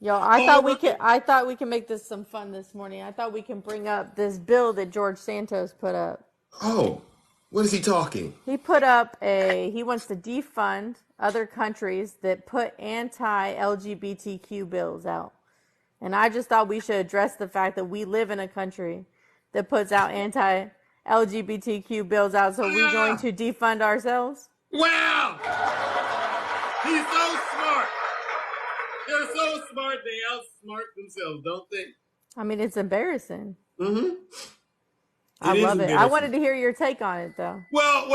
Yo, I thought we could make this some fun this morning. I thought we can bring up this bill that George Santos put up. Oh, what is he talking? He put up he wants to defund other countries that put anti-LGBTQ bills out. And I just thought we should address the fact that we live in a country that puts out anti-LGBTQ bills out. So we're going to defund ourselves? Wow! He's so smart. They're so smart, they outsmart themselves, don't they? I mean, it's embarrassing. Mm-hmm. I love it. I wanted to hear your take on it, though. Well,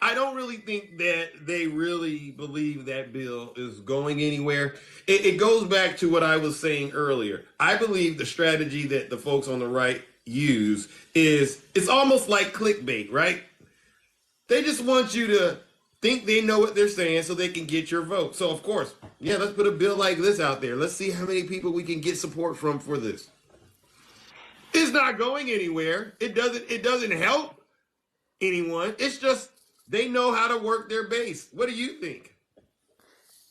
I don't really think that they really believe that bill is going anywhere. It goes back to what I was saying earlier. I believe the strategy that the folks on the right use is, it's almost like clickbait, right? They just want you to think they know what they're saying so they can get your vote. So, of course, let's put a bill like this out there. Let's see how many people we can get support from for this. It's not going anywhere. It doesn't help anyone. It's just they know how to work their base. What do you think?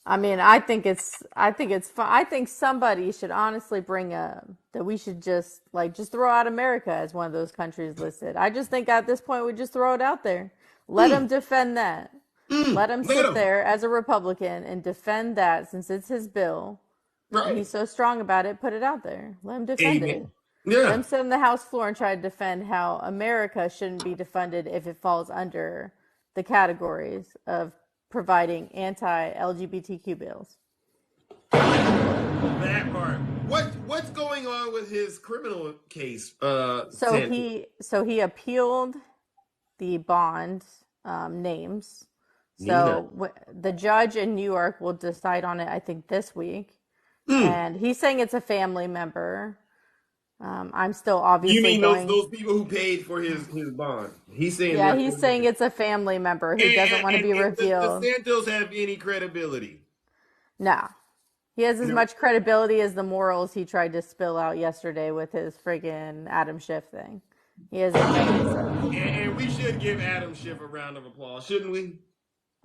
I mean, I think it's fun. I think somebody should honestly bring up that we should just throw out America as one of those countries listed. I just think at this point we just throw it out there. Let him defend that. Let him sit there as a Republican and defend that, since it's his bill. Right. And he's so strong about it. Put it out there. Let him defend it. Yeah. Let him sit on the House floor and try to defend how America shouldn't be defunded if it falls under the categories of providing anti-LGBTQ bills. That part. What's going on with his criminal case? So he appealed the bond names. So the judge in New York will decide on it, I think, this week. And he's saying it's a family member. I'm still obviously. You mean those people who paid for his bond? He's saying. Yeah, he's saying it's a family member who doesn't want to be revealed. Does Santos have any credibility? No, he has as much credibility as the morals he tried to spill out yesterday with his friggin' Adam Schiff thing. He has. And we should give Adam Schiff a round of applause, shouldn't we?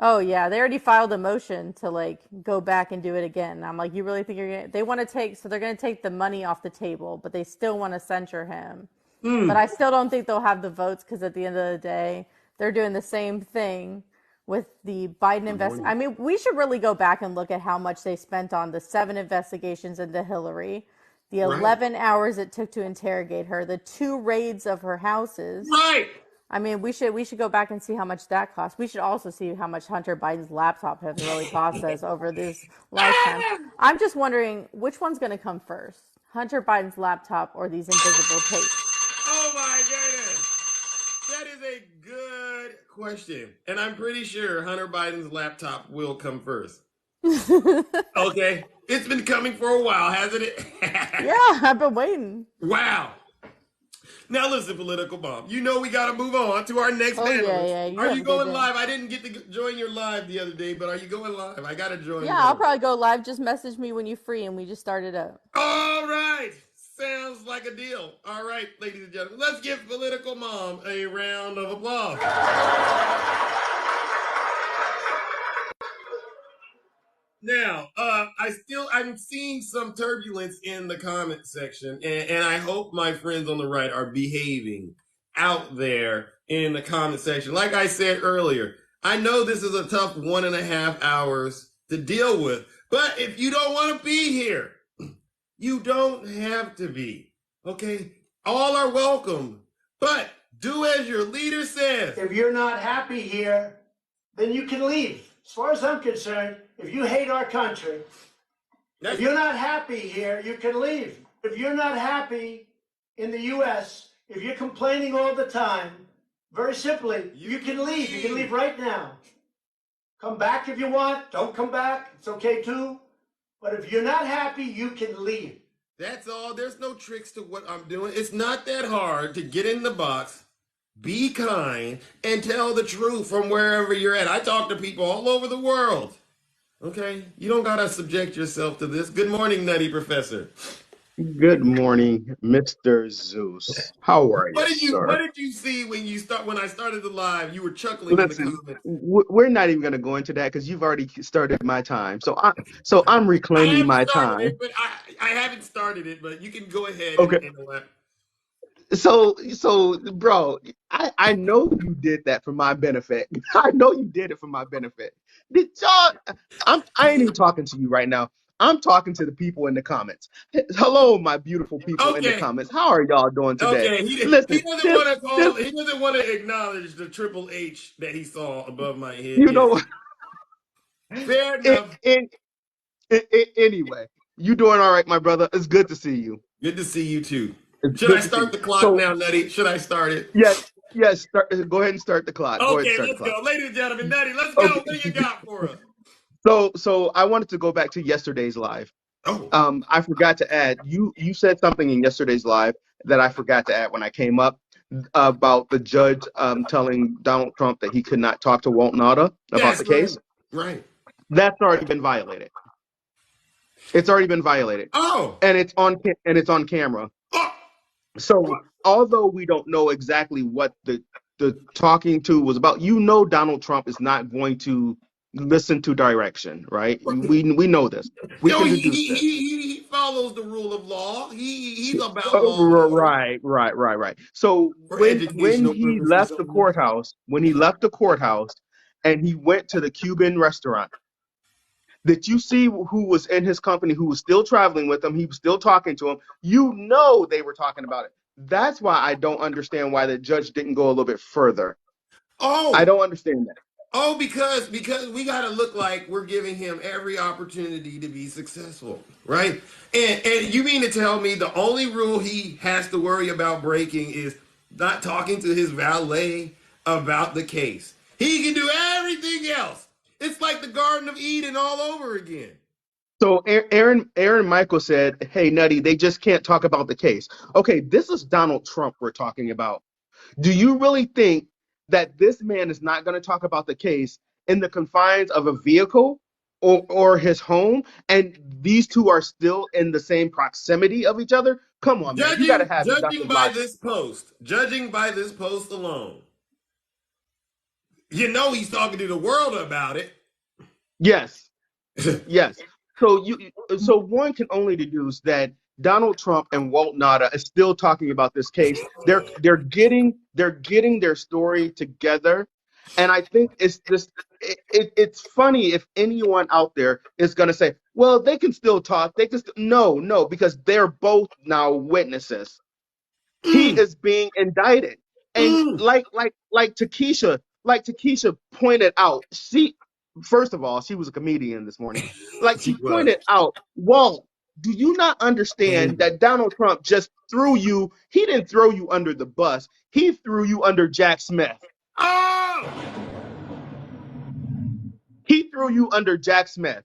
Oh yeah, they already filed a motion to like go back and do it again. I'm like, you really think you're gonna? They want to take, so they're gonna take the money off the table, but they still want to censure him. But I still don't think they'll have the votes because at the end of the day, they're doing the same thing with the Biden invest. I mean, we should really go back and look at how much they spent on the 7 investigations into Hillary, the 11 hours it took to interrogate her, the 2 raids of her houses. Right. I mean, we should go back and see how much that cost. We should also see how much Hunter Biden's laptop has really cost us over this lifetime. I'm just wondering which one's going to come first, Hunter Biden's laptop or these invisible tapes. Oh my goodness. That is a good question. And I'm pretty sure Hunter Biden's laptop will come first. Okay. It's been coming for a while, hasn't it? Yeah, I've been waiting. Wow. Now listen, political bomb. You know we got to move on to our next panelist. Yeah. Are you going live? I didn't get to join your live the other day, but are you going live? I got to join. Yeah, I'll probably go live. Just message me when you're free and we just start it up. All right. Sounds like a deal. All right, ladies and gentlemen, let's give political mom a round of applause. Now, I'm seeing some turbulence in the comment section, and I hope my friends on the right are behaving out there in the comment section. Like I said earlier, I know this is a tough 1.5 hours to deal with, but if you don't want to be here, you don't have to be, okay? All are welcome, but do as your leader says. If you're not happy here, then you can leave. As far as I'm concerned, if you hate our country, if you're not happy here, you can leave. If you're not happy in the U.S., if you're complaining all the time, very simply, you can leave. You can leave right now. Come back if you want. Don't come back. It's okay too. But if you're not happy, you can leave. That's all. There's no tricks to what I'm doing. It's not that hard to get in the box, be kind, and tell the truth from wherever you're at. I talk to people all over the world. Okay? You don't got to subject yourself to this. Good morning, Nutty Professor. Good morning, Mr. Zeus. How are you, sir? What did you see when I started the live? You were chuckling in the comments. We're not even going to go into that because you've already started my time. So I'm reclaiming my time. I haven't started it, but you can go ahead. Okay. So, bro, I know you did that for my benefit. I know you did it for my benefit. Did y'all? I ain't even talking to you right now. I'm talking to the people in the comments. Hello, my beautiful people in the comments. How are y'all doing today? Okay, he doesn't want to acknowledge the Triple H that he saw above my head. You know what? Fair enough. Anyway, you doing all right, my brother? It's good to see you. Good to see you too. Should I start the clock now, Nutty? Should I start it? Yes. Go ahead and start the clock. Okay, let's go. Ladies and gentlemen, Nutty, let's go. What do you got for us? So I wanted to go back to yesterday's live. I forgot to add, you said something in yesterday's live that I forgot to add when I came up about the judge telling Donald Trump that he could not talk to Walt NADA about the case. Right. That's already been violated. It's already been violated. Oh. And it's on camera. Oh. So although we don't know exactly what the talking to was about, Donald Trump is not going to listen to direction, right? We know this. He follows the rule of law. He's about law. Right. So when he left the courthouse, and he went to the Cuban restaurant, did you see who was in his company, who was still traveling with him? He was still talking to him. They were talking about it. That's why I don't understand why the judge didn't go a little bit further. Oh, I don't understand that. Oh, because we got to look like we're giving him every opportunity to be successful, right? And you mean to tell me the only rule he has to worry about breaking is not talking to his valet about the case? He can do everything else. It's like the Garden of Eden all over again. So Aaron Michael said, "Hey, Nutty, they just can't talk about the case." Okay, this is Donald Trump we're talking about. Do you really think that this man is not going to talk about the case in the confines of a vehicle or his home, and these two are still in the same proximity of each other? Come on, man. You got to have judging by this post alone, You know he's talking to the world about it. Yes. Yes. So one can only deduce that Donald Trump and Walt NADA is still talking about this case. They're getting their story together, and I think it's funny if anyone out there is going to say, well, they can still talk. They can no, because they're both now witnesses. He is being indicted, and like Takesha pointed out, first of all, she was a comedian this morning. Like she pointed out, Walt, do you not understand that Donald Trump just threw you? He didn't throw you under the bus. He threw you under Jack Smith. Oh! He threw you under Jack Smith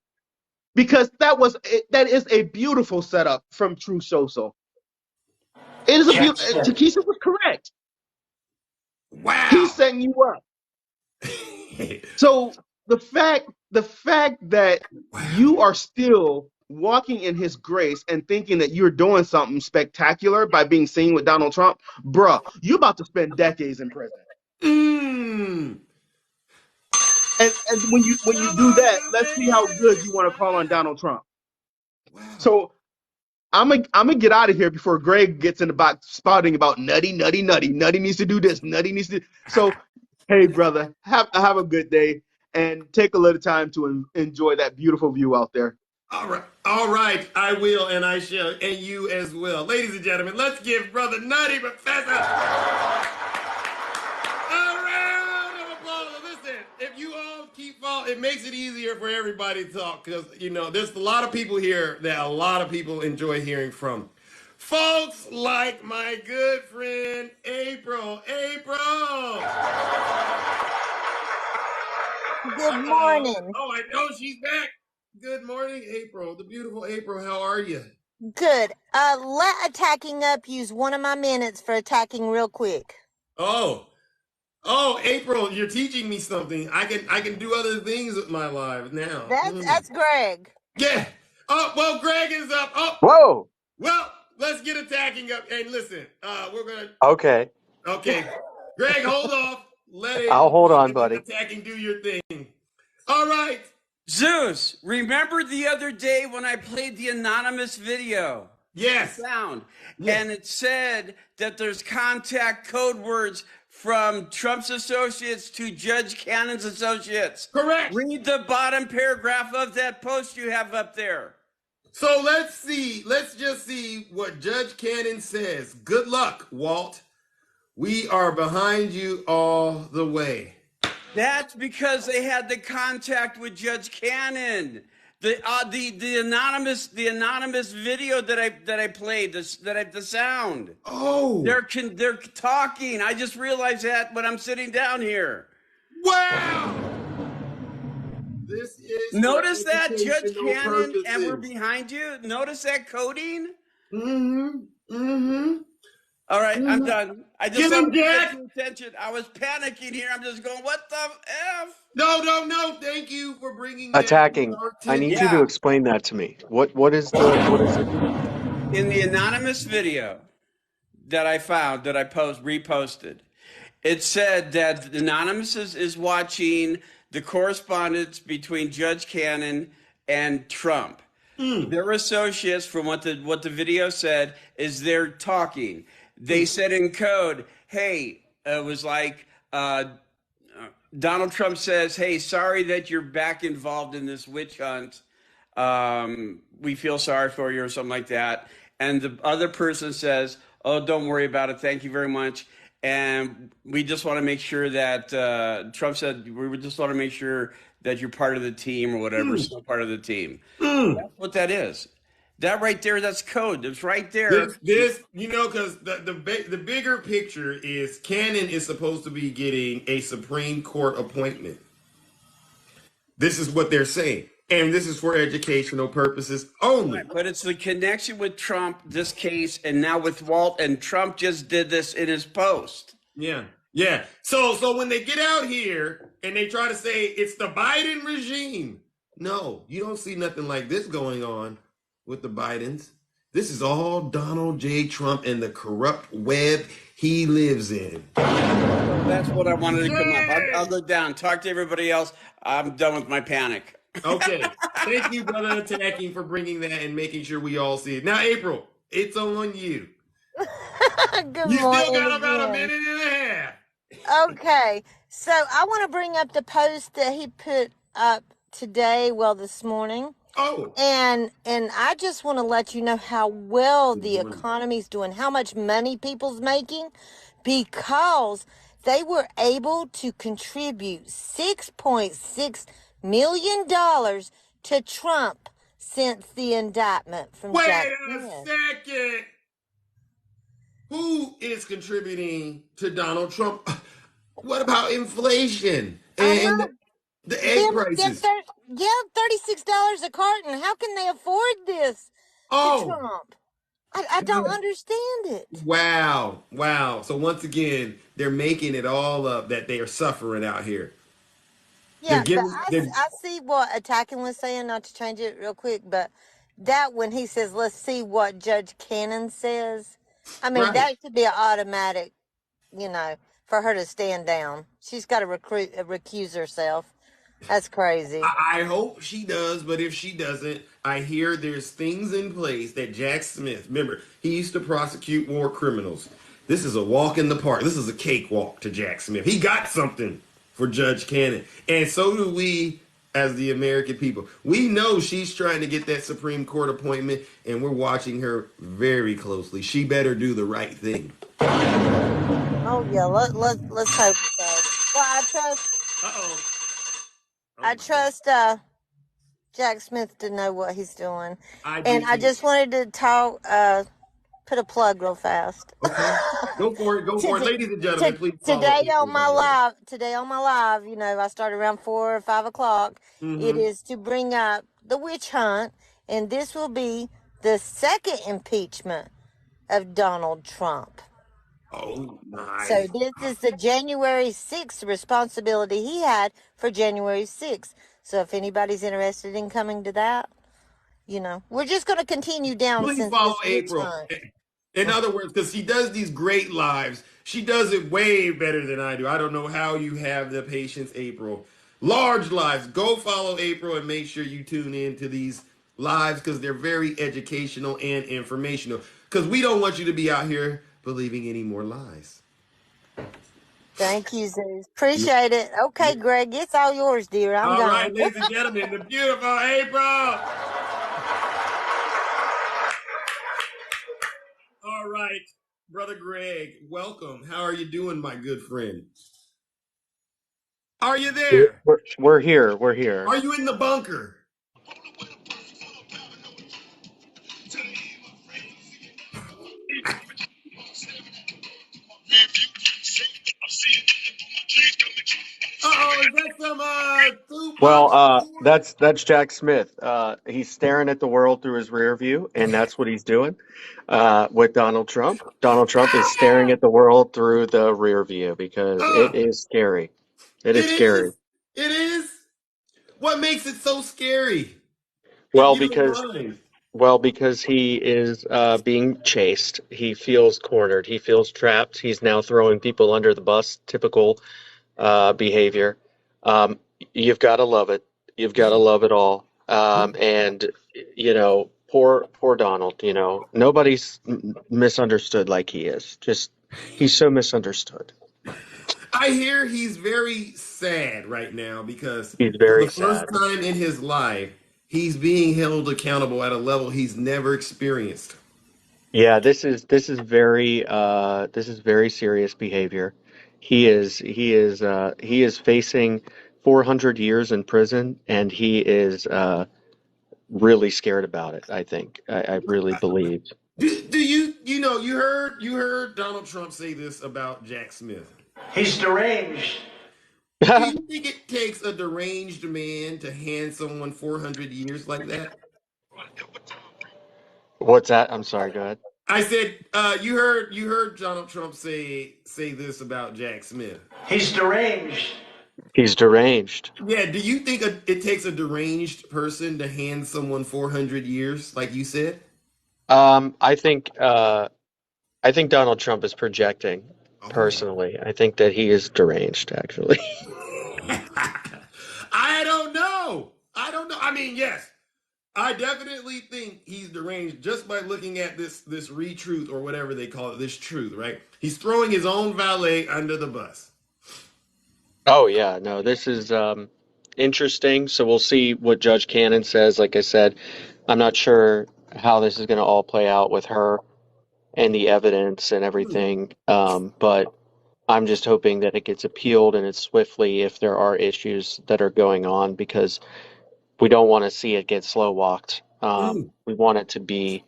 because that is a beautiful setup from True Social. It is a beautiful. Takesha was correct. Wow. He's setting you up. So the fact that you are still walking in his grace and thinking that you're doing something spectacular by being seen with Donald Trump, bruh, you're about to spend decades in prison. And when you do that, let's see how good you want to call on Donald Trump. Wow. So I'm gonna get out of here before Greg gets in the box spouting about nutty needs to do this, nutty needs to. So hey, brother, have a good day and take a little time to enjoy that beautiful view out there. All right, I will and I shall, and you as well. Ladies and gentlemen, let's give Brother Nutty Professor a round of applause. Listen, if you all keep following, it makes it easier for everybody to talk because, there's a lot of people here that a lot of people enjoy hearing from. Folks like my good friend April. Good morning. Oh, I know she's back. Good morning, April. The beautiful April. How are you? Good. Let attacking up use one of my minutes for attacking real quick. Oh, April, you're teaching me something. I can do other things with my life now. That's Greg. Yeah. Oh, well, Greg is up. Oh. Whoa. Well, let's get attacking up. And listen, we're gonna. Okay. Greg, hold off. I'll hold on, buddy. Attacking, do your thing. All right. Zeus, remember the other day when I played the anonymous video? Yes. Sound. Yes. And it said that there's contact code words from Trump's associates to Judge Cannon's associates. Correct. Read the bottom paragraph of that post you have up there. So let's just see what Judge Cannon says. Good luck, Walt. We are behind you all the way. That's because they had the contact with Judge Cannon. The anonymous video that I played, the sound. Oh, they're talking. I just realized that when I'm sitting down here. Wow. This is notice that Judge Cannon, and we're behind you. Notice that coding. All right, I'm done. I just want to get your attention. I was panicking here. I'm just going, what the F? No. Thank you for bringing attacking. I need you to explain that to me. What is it? In the anonymous video that I found, that I reposted, it said that Anonymous is watching the correspondence between Judge Cannon and Trump. Their associates, from what the video said, is they're talking. They said in code, hey, it was like Donald Trump says, hey, sorry that you're back involved in this witch hunt. We feel sorry for you, or something like that. And the other person says, oh, don't worry about it. Thank you very much. And we just want to make sure that Trump said, we just want to make sure that you're part of the team or whatever, still part of the team. That's what that is. That right there, that's code. It's right there. This because the bigger picture is Cannon is supposed to be getting a Supreme Court appointment. This is what they're saying. And this is for educational purposes only. Right, but it's the connection with Trump, this case, and now with Walt, and Trump just did this in his post. Yeah. So when they get out here and they try to say it's the Biden regime, no, you don't see nothing like this going on with the Bidens. This is all Donald J. Trump and the corrupt web he lives in. That's what I wanted to come up. I'll go down, talk to everybody else. I'm done with my panic. Okay. Thank you, Brother Attacking, for bringing that and making sure we all see it. Now, April, it's on you. Good You still morning got about a again. minute and a half. Okay, so I want to bring up the post that he put up today, this morning. Oh. And I just want to let you know how well the economy's doing, how much money people's making, because they were able to contribute $6.6 million to Trump since the indictment from Jack Wait a Smith. second. Who is contributing to Donald Trump? What about inflation and the egg prices? $36 a carton. How can they afford this to Trump? I don't understand it. Wow. Wow. So once again, they're making it all up that they are suffering out here. Yeah, but I see what Attacking was saying, not to change it real quick, but that when he says, let's see what Judge Cannon says, I mean, that should be an automatic, for her to stand down. She's got to recuse herself. That's crazy. I hope she does, but if she doesn't, I hear there's things in place that Jack Smith, remember, he used to prosecute war criminals. This is a walk in the park. This is a cakewalk to Jack Smith. He got something for Judge Cannon. And so do we as the American people. We know she's trying to get that Supreme Court appointment, and we're watching her very closely. She better do the right thing. Oh, yeah, let's hope so. Well, I trust Jack Smith to know what he's doing. I just wanted to put a plug real fast. Okay. Go for it. Go for it. Ladies and gentlemen, please follow Today on my live, I started around 4 or 5 o'clock. It is to bring up the witch hunt, and this will be the second impeachment of Donald Trump. Oh, nice. So this is the January 6th responsibility he had for January 6th. So if anybody's interested in coming to that, we're just going to continue down. Please follow April. In other words, because she does these great lives, she does it way better than I do. I don't know how you have the patience, April. Large lives. Go follow April and make sure you tune in to these lives because they're very educational and informational. Because we don't want you to be out here believing any more lies. Thank you, Zeus. Appreciate it. Okay, Greg, it's all yours, dear. I'm all gone. Right, ladies and gentlemen, the beautiful April. All right, Brother Greg, welcome. How are you doing, my good friend? Are you there? We're here. We're here. Are you in the bunker? Is that some Well, that's Jack Smith. He's staring at the world through his rear view, and that's what he's doing with Donald Trump. Donald Trump is staring at the world through the rear view because it is scary. It is scary. It is. What makes it so scary? Well, because he is being chased. He feels cornered. He feels trapped. He's now throwing people under the bus. Typical behavior. You've got to love it. You've got to love it all. And poor Donald. Nobody's misunderstood like he is. He's so misunderstood. I hear he's very sad right now because he's very for the first time in his life, he's being held accountable at a level he's never experienced. Yeah, this is very serious behavior. He is facing 400 years in prison, and he is really scared about it. I think I really believe. Do you heard Donald Trump say this about Jack Smith? He's deranged. Do you think it takes a deranged man to hand someone 400 years like that? What's that? I'm sorry. Go ahead. I said you heard Donald Trump say this about Jack Smith. He's deranged. He's deranged. Yeah. Do you think it takes a deranged person to hand someone 400 years, like you said? I think Donald Trump is projecting. Personally, I think that he is deranged. Actually, I don't know. I mean, yes, I definitely think he's deranged just by looking at this retruth or whatever they call it, this truth, right? He's throwing his own valet under the bus. oh yeah, no, this is interesting. So we'll see what Judge Cannon says. Like I said, I'm not sure how this is going to all play out with her and the evidence and everything. But I'm just hoping that it gets appealed and it's swiftly if there are issues that are going on, because we don't want to see it get slow walked. We want it to be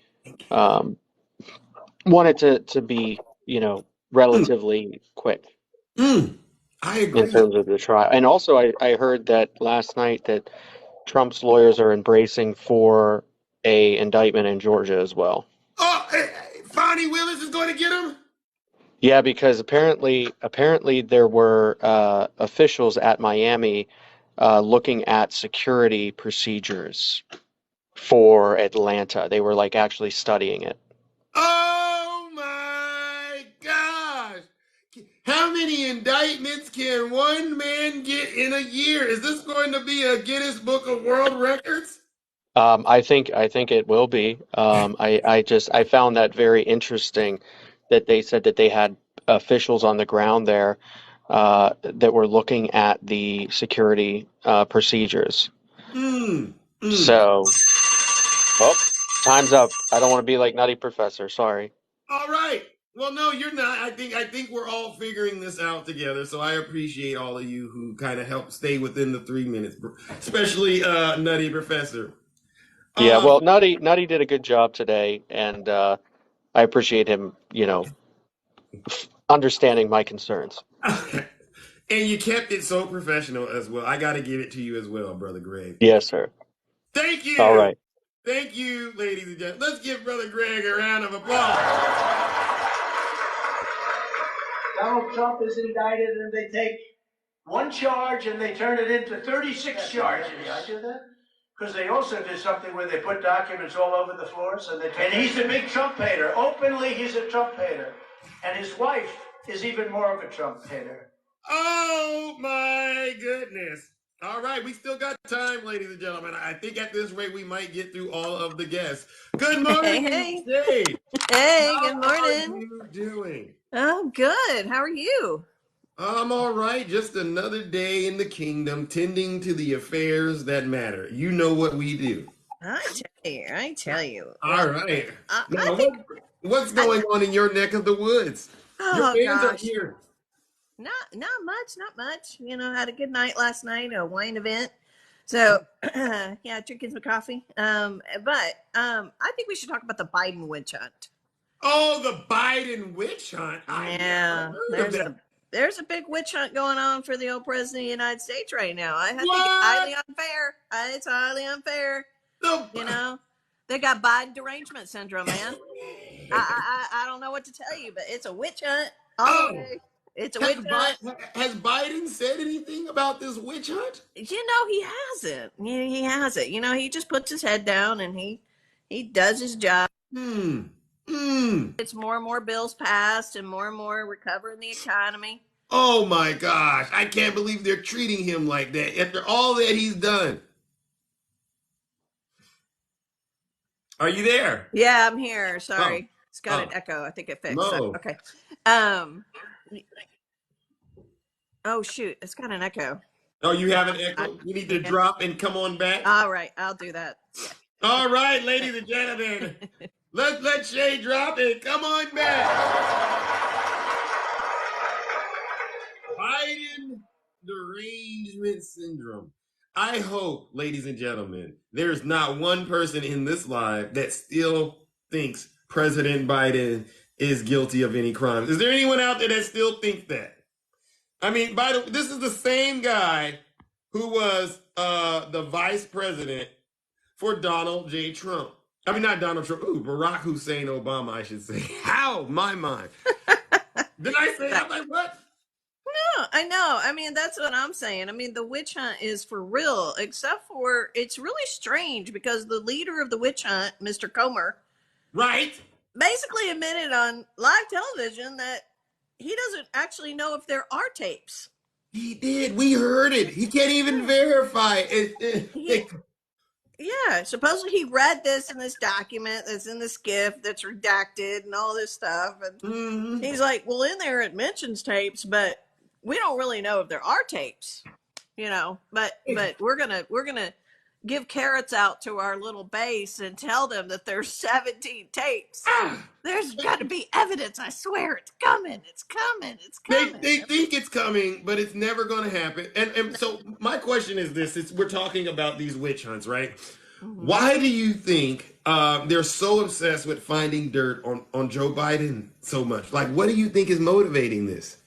relatively quick. I agree. In terms of the trial. And also I heard that last night that Trump's lawyers are embracing for a indictment in Georgia as well. Oh, Fonnie Willis is going to get him? Yeah, because apparently there were officials at Miami looking at security procedures for Atlanta. They were like actually studying it. Oh my gosh. How many indictments can one man get in a year? Is this going to be a Guinness Book of World Records? I think it will be. I found that very interesting that they said that they had officials on the ground there that were looking at the security procedures. So, time's up. I don't want to be like Nutty Professor. Sorry. All right. Well, no, you're not. I think we're all figuring this out together. So I appreciate all of you who kind of help stay within the 3 minutes, especially Nutty Professor. Yeah, well, Nutty did a good job today, and I appreciate him, understanding my concerns. And you kept it so professional as well. I got to give it to you as well, Brother Greg. Yes, sir. Thank you. All right. Thank you, ladies and gentlemen. Let's give Brother Greg a round of applause. Donald Trump is indicted and they take one charge and they turn it into 36 charges. I do that? Because they also did something where they put documents all over the floor. And he's a big Trump hater. Openly, he's a Trump hater. And his wife is even more of a Trump hater. Oh, my goodness. All right, we still got time, ladies and gentlemen. I think at this rate, we might get through all of the guests. Good morning, Hey. Lindsey. Hey, good morning. How are you doing? Oh, good. How are you? I'm all right. Just another day in the kingdom, tending to the affairs that matter. You know what we do. I tell you. All right. Now, what's going on in your neck of the woods? Your fans are here. Not much. Had a good night last night, a wine event. So, yeah, drinking some coffee. But I think we should talk about the Biden witch hunt. Oh, the Biden witch hunt. Yeah, there's a big witch hunt going on for the old president of the United States right now. I think it's highly unfair. It's highly unfair. They got Biden derangement syndrome, man. I don't know what to tell you, but it's a witch hunt. It's a witch hunt. Has Biden said anything about this witch hunt? He hasn't. He hasn't. He just puts his head down and he does his job. It's more and more bills passed and more recovering the economy. Oh my gosh. I can't believe they're treating him like that after all that he's done. Are you there? Yeah, I'm here. Sorry. It's got an echo. I think it fixed. So, okay. Oh shoot, it's got an echo. Oh, you have an echo? You need to drop and come on back? All right, I'll do that. Yeah. All right, ladies and gentlemen. Let's let Shay drop and come on back. Biden derangement syndrome. I hope, ladies and gentlemen, there's not one person in this live that still thinks President Biden is guilty of any crimes. Is there anyone out there that still thinks that? I mean, this is the same guy who was the vice president for Donald J. Trump. I mean, not Donald Trump. Ooh, Barack Hussein Obama, I should say. How? My mind. Did I say that? Like, what? No, I know. I mean, that's what I'm saying. I mean, the witch hunt is for real, except for it's really strange because the leader of the witch hunt, Mr. Comer, Right. Basically admitted on live television that he doesn't actually know if there are tapes. He did. We heard it. He can't even verify it. Yeah, supposedly he read this in this document that's in this gift that's redacted and all this stuff. And he's like, well, in there it mentions tapes, but we don't really know if there are tapes, but we're gonna give carrots out to our little base and tell them that there's 17 tapes. There's got to be evidence. I swear it's coming. It's coming. It's coming. They think it's coming, but it's never going to happen. And so my question is this: we're talking about these witch hunts, right? Why do you think they're so obsessed with finding dirt on Joe Biden so much? Like, what do you think is motivating this?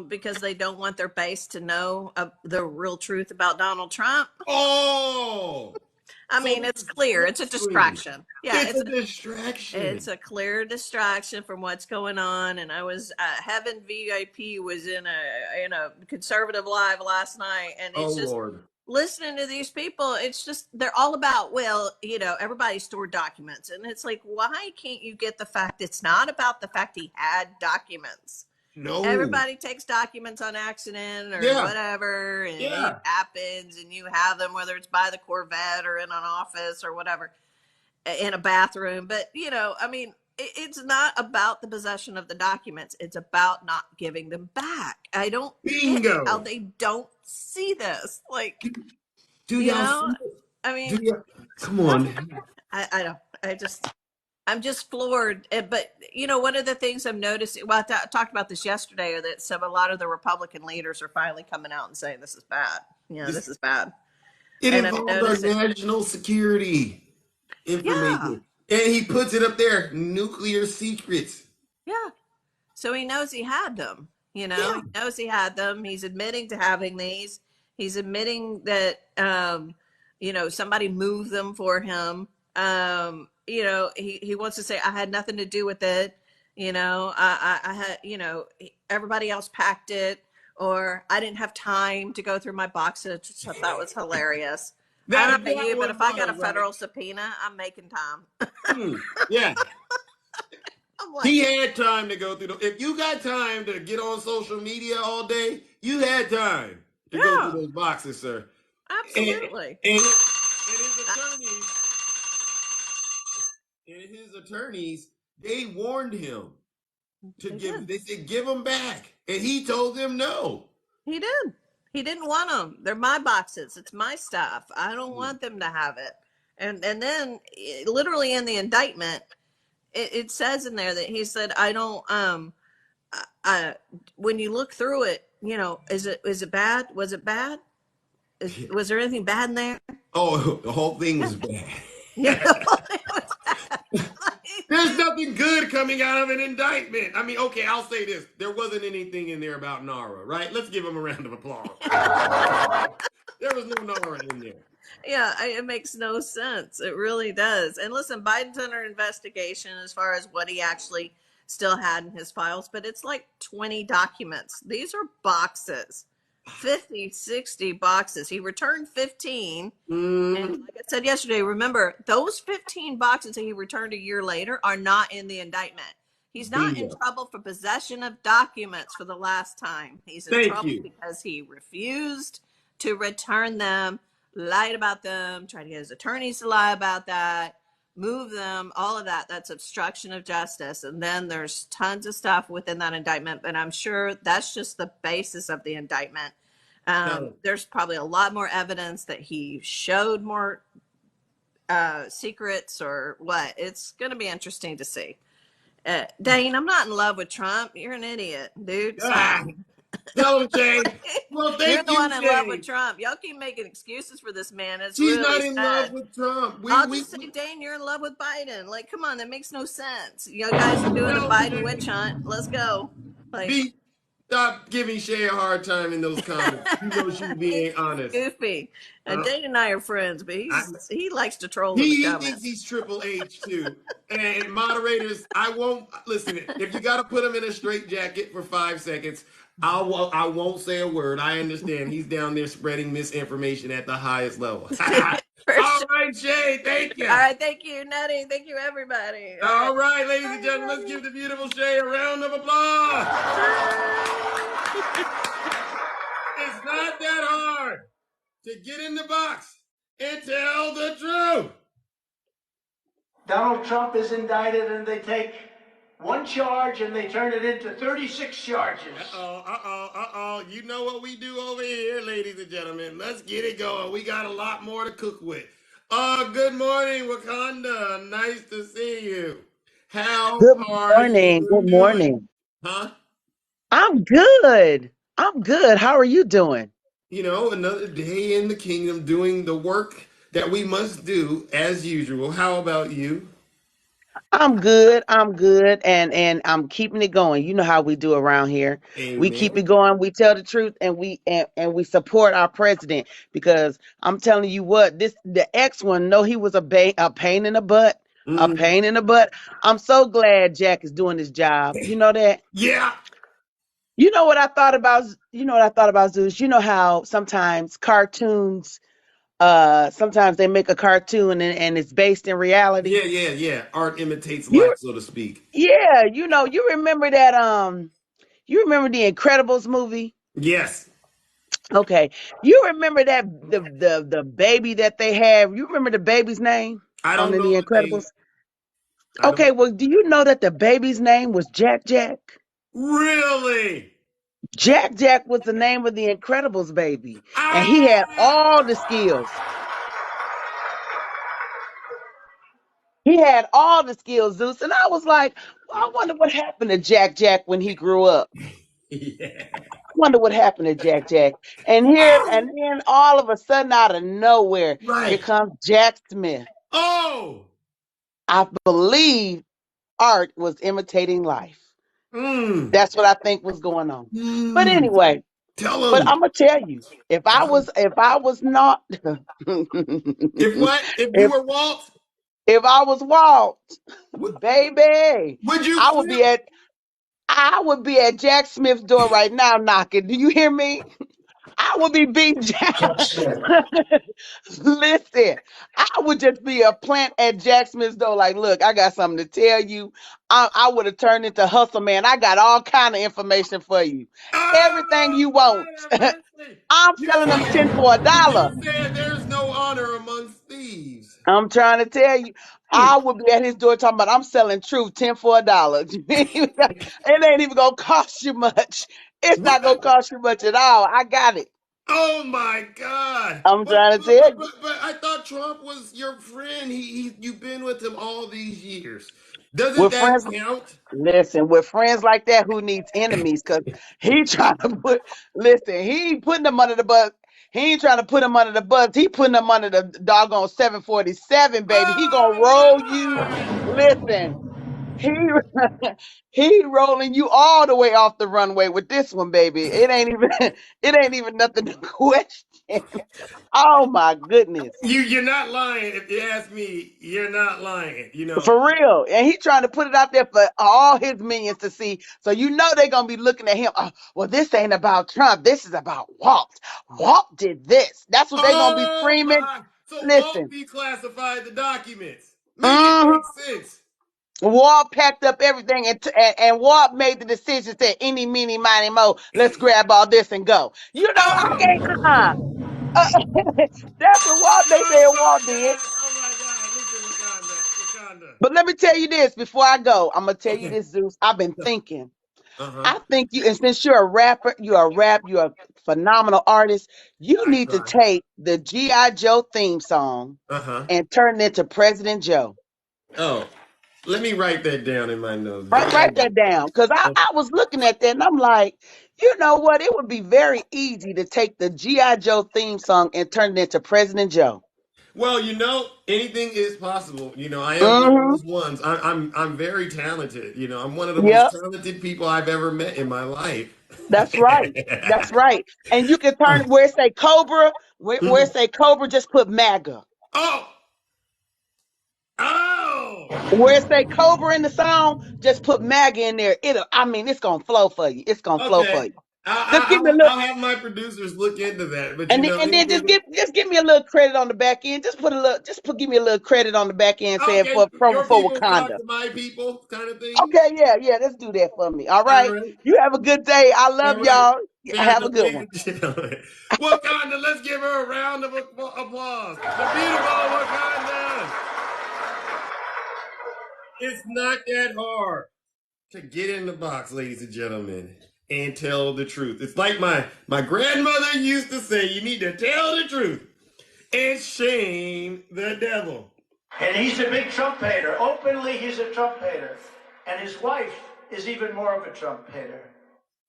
Because they don't want their base to know the real truth about Donald Trump. Oh, I mean, it's clear. It's a distraction. Yeah, it's a distraction. It's a clear distraction from what's going on. And I was Heaven VIP was in a conservative live last night, and it's Lord. Listening to these people, it's just they're all about, everybody stored documents, and it's like, why can't you get the fact it's not about the fact he had documents? No. Everybody takes documents on accident or whatever, and it happens, and you have them, whether it's by the Corvette or in an office or whatever, in a bathroom. But, it's not about the possession of the documents. It's about not giving them back. I don't Bingo. get how they don't see this. Like, do y'all see it? I mean, come on. I don't. I'm just floored. But, one of the things I'm noticing, well, I talked about this yesterday, or that a lot of the Republican leaders are finally coming out and saying this is bad. This is bad. It involves our national security information. And he puts it up there, nuclear secrets. Yeah. So he knows he had them. He knows he had them. He's admitting to having these. He's admitting that, somebody moved them for him. He wants to say, I had nothing to do with it. I had, everybody else packed it, or I didn't have time to go through my boxes, which I thought was hilarious. I don't know you, but if I got a federal subpoena, I'm making time. Yeah. He had time to go through if you got time to get on social media all day, you had time to go through those boxes, sir. Absolutely. And his attorneys, they warned him they said, give them back. And he told them no. He did. He didn't want them. They're my boxes. It's my stuff. I don't want them to have it. And then literally in the indictment, it says in there that he said, I don't, when you look through it, is it bad? Was it bad? Was there anything bad in there? Oh, the whole thing was bad. There's nothing good coming out of an indictment. I mean, okay, I'll say this. There wasn't anything in there about NARA, right? Let's give him a round of applause. There was no NARA in there. Yeah, it makes no sense. It really does. And listen, Biden's under investigation as far as what he actually still had in his files, but it's like 20 documents. These are boxes. 50, 60 boxes. He returned 15. And like I said yesterday, remember, those 15 boxes that he returned a year later are not in the indictment. He's not in trouble for possession of documents for the last time. He's in trouble because he refused to return them, lied about them, tried to get his attorneys to lie about that, move them, all of that. That's obstruction of justice. And then there's tons of stuff within that indictment, but I'm sure that's just the basis of the indictment. There's probably a lot more evidence that he showed more secrets or what. It's going to be interesting to see. Dane, I'm not in love with Trump. You're an idiot, dude. Tell him, Jane. Well, You're the one in love with Trump. Y'all keep making excuses for this man. It's She's really not in sad. love with Trump. I'll just say, Dane, you're in love with Biden. Like, come on, that makes no sense. You guys are doing a Biden witch hunt. Let's go. Like, stop giving Shay a hard time in those comments. You know she's being honest. Goofy. Dane and I are friends, but he likes to troll. He thinks he's Triple H too. And moderators, I won't listen. If you got to put him in a straitjacket for 5 seconds, I won't say a word. I understand he's down there spreading misinformation at the highest level. All right, Shay. Thank you. All right, thank you, Nutty. Thank you, everybody. All right, ladies and gentlemen, let's give the beautiful Shay a round of applause. It's not that hard to get in the box and tell the truth. Donald Trump is indicted and they take one charge and they turn it into 36 charges. You know what we do over here, ladies and gentlemen. Let's get it going. We got a lot more to cook with. Good morning, Wakanda. Nice to see you. How are you Good doing? morning. Huh? I'm good. I'm good. How are you doing? You know, another day in the kingdom doing the work that we must do as usual. How about you? I'm good. I'm good. And I'm keeping it going. You know how we do around here. We keep it Amen. going. We tell the truth and we support our president because I'm telling you what, the ex one, no, he was a pain in the butt. A pain in the butt. I'm so glad Jack is doing his job. You know that? Yeah. You know what I thought about? You know what I thought about, Zeus? You know how sometimes cartoons, sometimes they make a cartoon and it's based in reality. Yeah. Art imitates You, life, so to speak. yeah, you remember that? You remember the Incredibles movie? Yes. Okay, you remember that the baby that they have? You remember the baby's name I on don't the know the name. Incredibles? Okay, well, do you know that the baby's name was Jack Jack? Really? Jack Jack was the name of the Incredibles baby, and he had all the skills. He had all the skills, Zeus. And I was like, well, I wonder what happened to Jack Jack when he grew up. Yeah. I wonder what happened to Jack Jack. And then all of a sudden, out of nowhere, here Right. comes Jack Smith. Oh. I believe art was imitating life. That's what I think was going on. But anyway, Tell but him. I'm gonna tell you, if I was not, If what? If you were Walt? If I was Walt, baby, Would you I would flip? be at I would be at Jack Smith's door right now knocking. Do you hear me? I would be beating Jack. Listen, I would just be a plant at Jack Smith's door. Like, look, I got something to tell you. I would have turned into Hustle Man. I got all kind of information for you. Everything you want. I'm selling them 10 for $1. You said there's no honor amongst thieves. I'm trying to tell you, I would be at his door talking about I'm selling truth 10 for $1. It ain't even gonna cost you much. It's not gonna cost you much at all. I got it. Oh my God! I'm trying to tell you. But I thought Trump was your friend. You've been with him all these years. Doesn't With that friends, count? listen, with friends like that, who needs enemies? Because he trying to listen, he ain't putting them under the bus. He ain't trying to put them under the bus. He putting them under the doggone 747, baby. He gonna roll you. Listen, he he rolling you all the way off the runway with this one, baby. It ain't even it ain't even nothing to question. Oh my goodness. You're not lying. If you ask me, you're not lying. You know. For real. And he trying to put it out there for all his minions to see. So you know they're gonna be looking at him. Oh, well, this ain't about Trump. This is about Walt. Walt did this. That's what they're gonna be Oh screaming. my! So Walt Listen. declassified the documents. Make it make sense. Walt packed up everything and Walt made the decision, said, any, meeny, miny, mo, let's grab all this and go. You know, I can't, that's what they said Walt did. But let me tell you this before I go. I'm going to tell you this, Zeus. I've been thinking. I think you, and since you're a rapper, you're a phenomenal artist, you need to take the G.I. Joe theme song and turn it into President Joe. Oh, let me write that down in my notes. Write that down. Because I was looking at that and I'm like, you know what? It would be very easy to take the G.I. Joe theme song and turn it into President Joe. Well, you know, anything is possible. You know, I am one of those ones. I'm very talented. You know, I'm one of the most talented people I've ever met in my life. That's right. That's right. And you can turn where it say Cobra, where it say Cobra, just put MAGA. Oh. Where it say Cobra in the song, just put MAGA in there. It's gonna flow for you. It's gonna flow for you. Just give me a little, I'll have my producers look into that. But and then just give me a little credit on the back end. Give me a little credit on the back end saying okay, your for people talk Wakanda. to my people, kind of thing. Okay, yeah, let's do that for me. All All right. right. You have a good day. I All love right. y'all. Have a Fabulous, good ladies one. and gentlemen. Wakanda, let's give her a round of applause. The beautiful Wakanda. It's not that hard to get in the box, ladies and gentlemen, and tell the truth. It's like my grandmother used to say, you need to tell the truth and shame the devil. And he's a big Trump hater. Openly, he's a Trump hater. And his wife is even more of a Trump hater.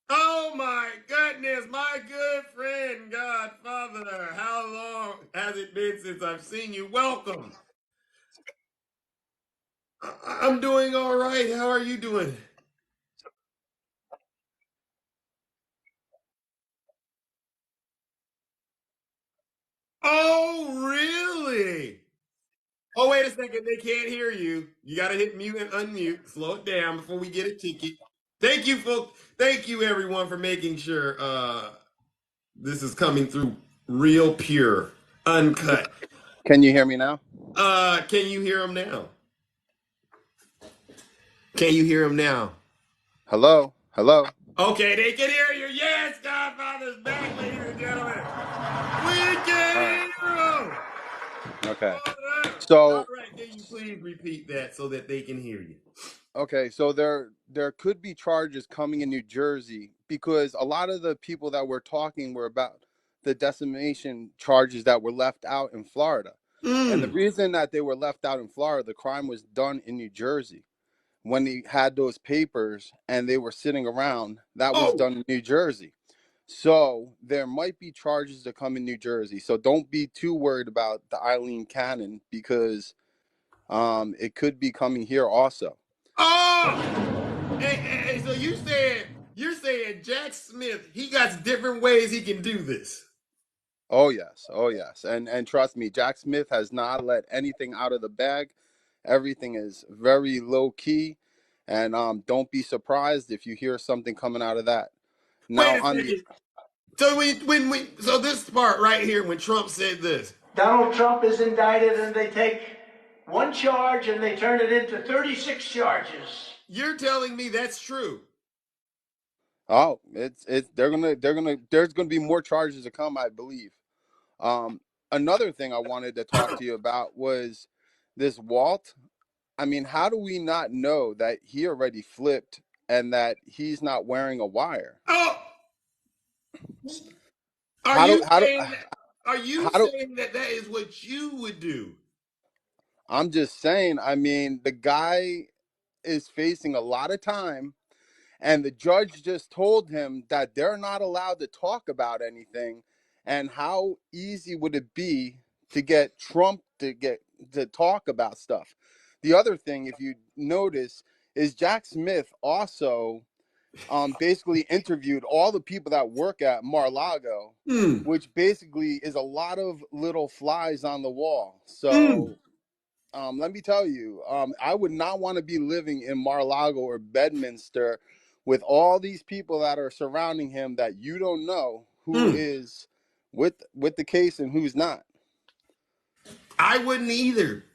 Oh my goodness, my good friend, Godfather. How long has it been since I've seen you? Welcome. I'm doing all right. How are you doing? Oh, really? Oh, wait a second. They can't hear you. You got to hit mute and unmute. Slow it down before we get a ticket. Thank you, folks. Thank you, everyone, for making sure this is coming through real pure, uncut. Can you hear me now? Can you hear him now? Can you hear him now? Hello? Hello? Okay, they can hear you. Yes, Godfather's back, ladies and gentlemen. We can hear him. Okay. All So, right, can you please repeat that so that they can hear you? okay, so there could be charges coming in New Jersey because a lot of the people that we're talking were about the decimation charges that were left out in Florida. And the reason that they were left out in Florida, the crime was done in New Jersey. When he had those papers and they were sitting around, that was done in New Jersey. So there might be charges to come in New Jersey. So don't be too worried about the Eileen Cannon because it could be coming here also. Oh! Hey, so you're saying Jack Smith, he got different ways he can do this. Oh yes. And trust me, Jack Smith has not let anything out of the bag. Everything is very low key. And don't be surprised if you hear something coming out of that. Now Wait a second. So this part right here, when Trump said this. Donald Trump is indicted and they take one charge and they turn it into 36 charges. You're telling me that's true? Oh, there's gonna be more charges to come, I believe. Another thing I wanted to talk to you about was this Walt. I mean, how do we not know that he already flipped and that he's not wearing a wire? Oh, are you saying that is what you would do? I'm just saying. I mean, the guy is facing a lot of time. And the judge just told him that they're not allowed to talk about anything. And how easy would it be to get Trump to talk about stuff? The other thing, if you notice, is Jack Smith also basically interviewed all the people that work at Mar-a-Lago, which basically is a lot of little flies on the wall. So let me tell you, I would not want to be living in Mar-a-Lago or Bedminster with all these people that are surrounding him that you don't know who is with the case and who's not. I wouldn't either.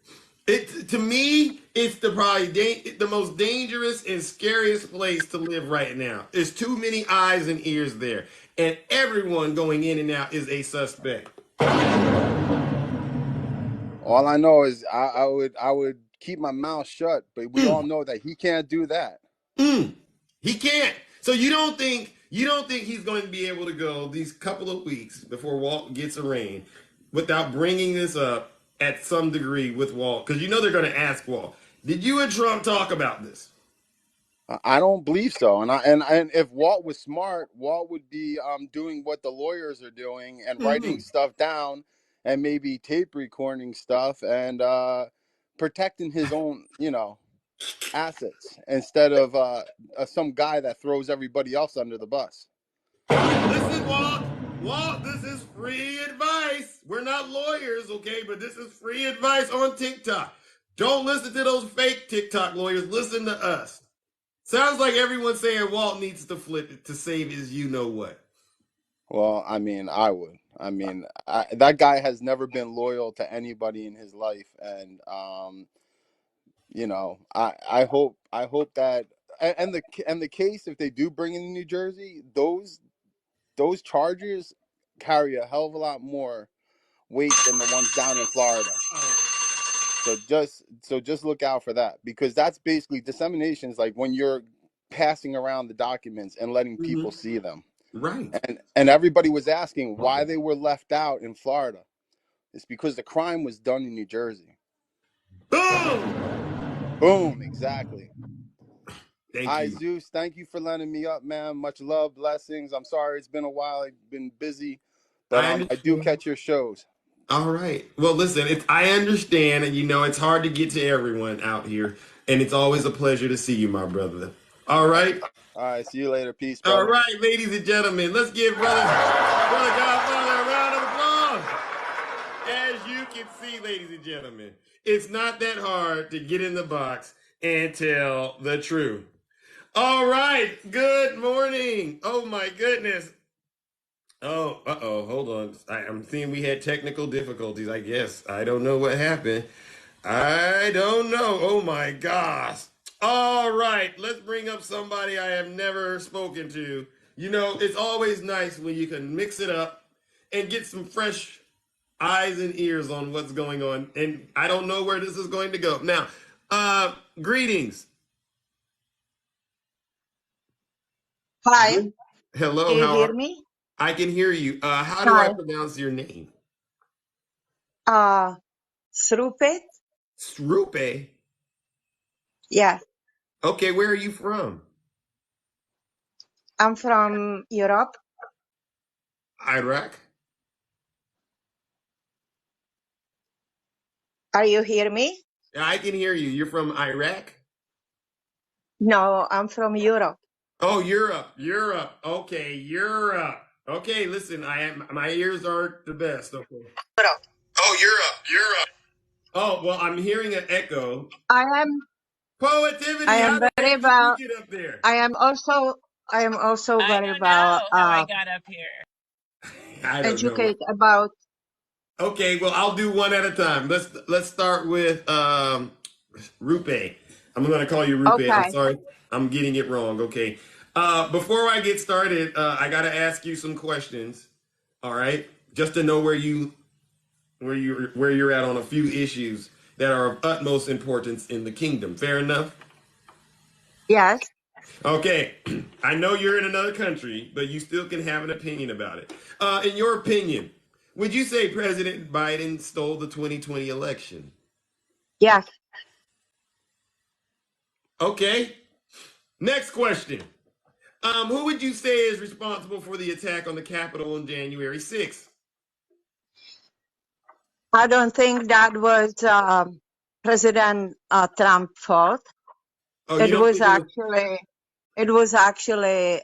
To me, it's probably the most dangerous and scariest place to live right now. There's too many eyes and ears there, and everyone going in and out is a suspect. All I know is I would keep my mouth shut, but we all know that he can't do that. He can't. So you don't think he's going to be able to go these couple of weeks before Walt gets arraigned without bringing this up at some degree with Walt? Because you know they're going to ask Walt, did you and Trump talk about this? I don't believe so. And if Walt was smart, Walt would be doing what the lawyers are doing and writing stuff down and maybe tape recording stuff and protecting his own, assets instead of some guy that throws everybody else under the bus. Listen, Walt, this is free advice. We're not lawyers, okay? But this is free advice on TikTok. Don't listen to those fake TikTok lawyers. Listen to us. Sounds like everyone's saying Walt needs to flip it to save his you-know-what. Well, I mean, I would. I mean, that guy has never been loyal to anybody in his life, and I hope that and the case, if they do bring in New Jersey, those charges carry a hell of a lot more weight than the ones down in Florida. So just look out for that, because that's basically dissemination. Is like when you're passing around the documents and letting people see them. Right. And everybody was asking why they were left out in Florida. It's because the crime was done in New Jersey. Boom, exactly. Thank you. Zeus, thank you for letting me up, man. Much love, blessings. I'm sorry it's been a while. I've been busy, but I do catch your shows. All right. Well, listen, I understand, and it's hard to get to everyone out here, and it's always a pleasure to see you, my brother. All right. All right. See you later. Peace, brother. All right, ladies and gentlemen, let's give brother Godfather a round of applause. As you can see, ladies and gentlemen, it's not that hard to get in the box and tell the truth. All right. Good morning. Oh my goodness. Oh, hold on. I'm seeing we had technical difficulties, I guess. I don't know what happened. I don't know. Oh my gosh. All right, let's bring up somebody I have never spoken to. It's always nice when you can mix it up and get some fresh eyes and ears on what's going on. And I don't know where this is going to go. Now, greetings. Hi. Hello. Do you hear me? I can hear you. How do I pronounce your name? Srupe. Srupe? Yeah. Okay, where are you from? I'm from Europe. Iraq? Are you hear me? I can hear you. You're from Iraq? No, I'm from Europe. Oh, Europe. Okay, Europe. Okay, listen, my ears aren't the best. Okay. Oh, Europe. Oh, well, I'm hearing an echo. I am Positivity. I am How the very heck did well. you get up there? I am also very well I got up here. I don't know. educated about. Okay, well, I'll do one at a time. Let's start with Rupe. I'm going to call you Rupe. Okay. I'm sorry. I'm getting it wrong. Okay. Before I get started, I got to ask you some questions. All right? Just to know where you're at on a few issues that are of utmost importance in the kingdom. Fair enough? Yes. Okay. I know you're in another country, but you still can have an opinion about it. In your opinion, would you say President Biden stole the 2020 election? Yes. Okay. Next question. Who would you say is responsible for the attack on the Capitol on January 6th? I don't think that was President Trump's fault. Oh, it was actually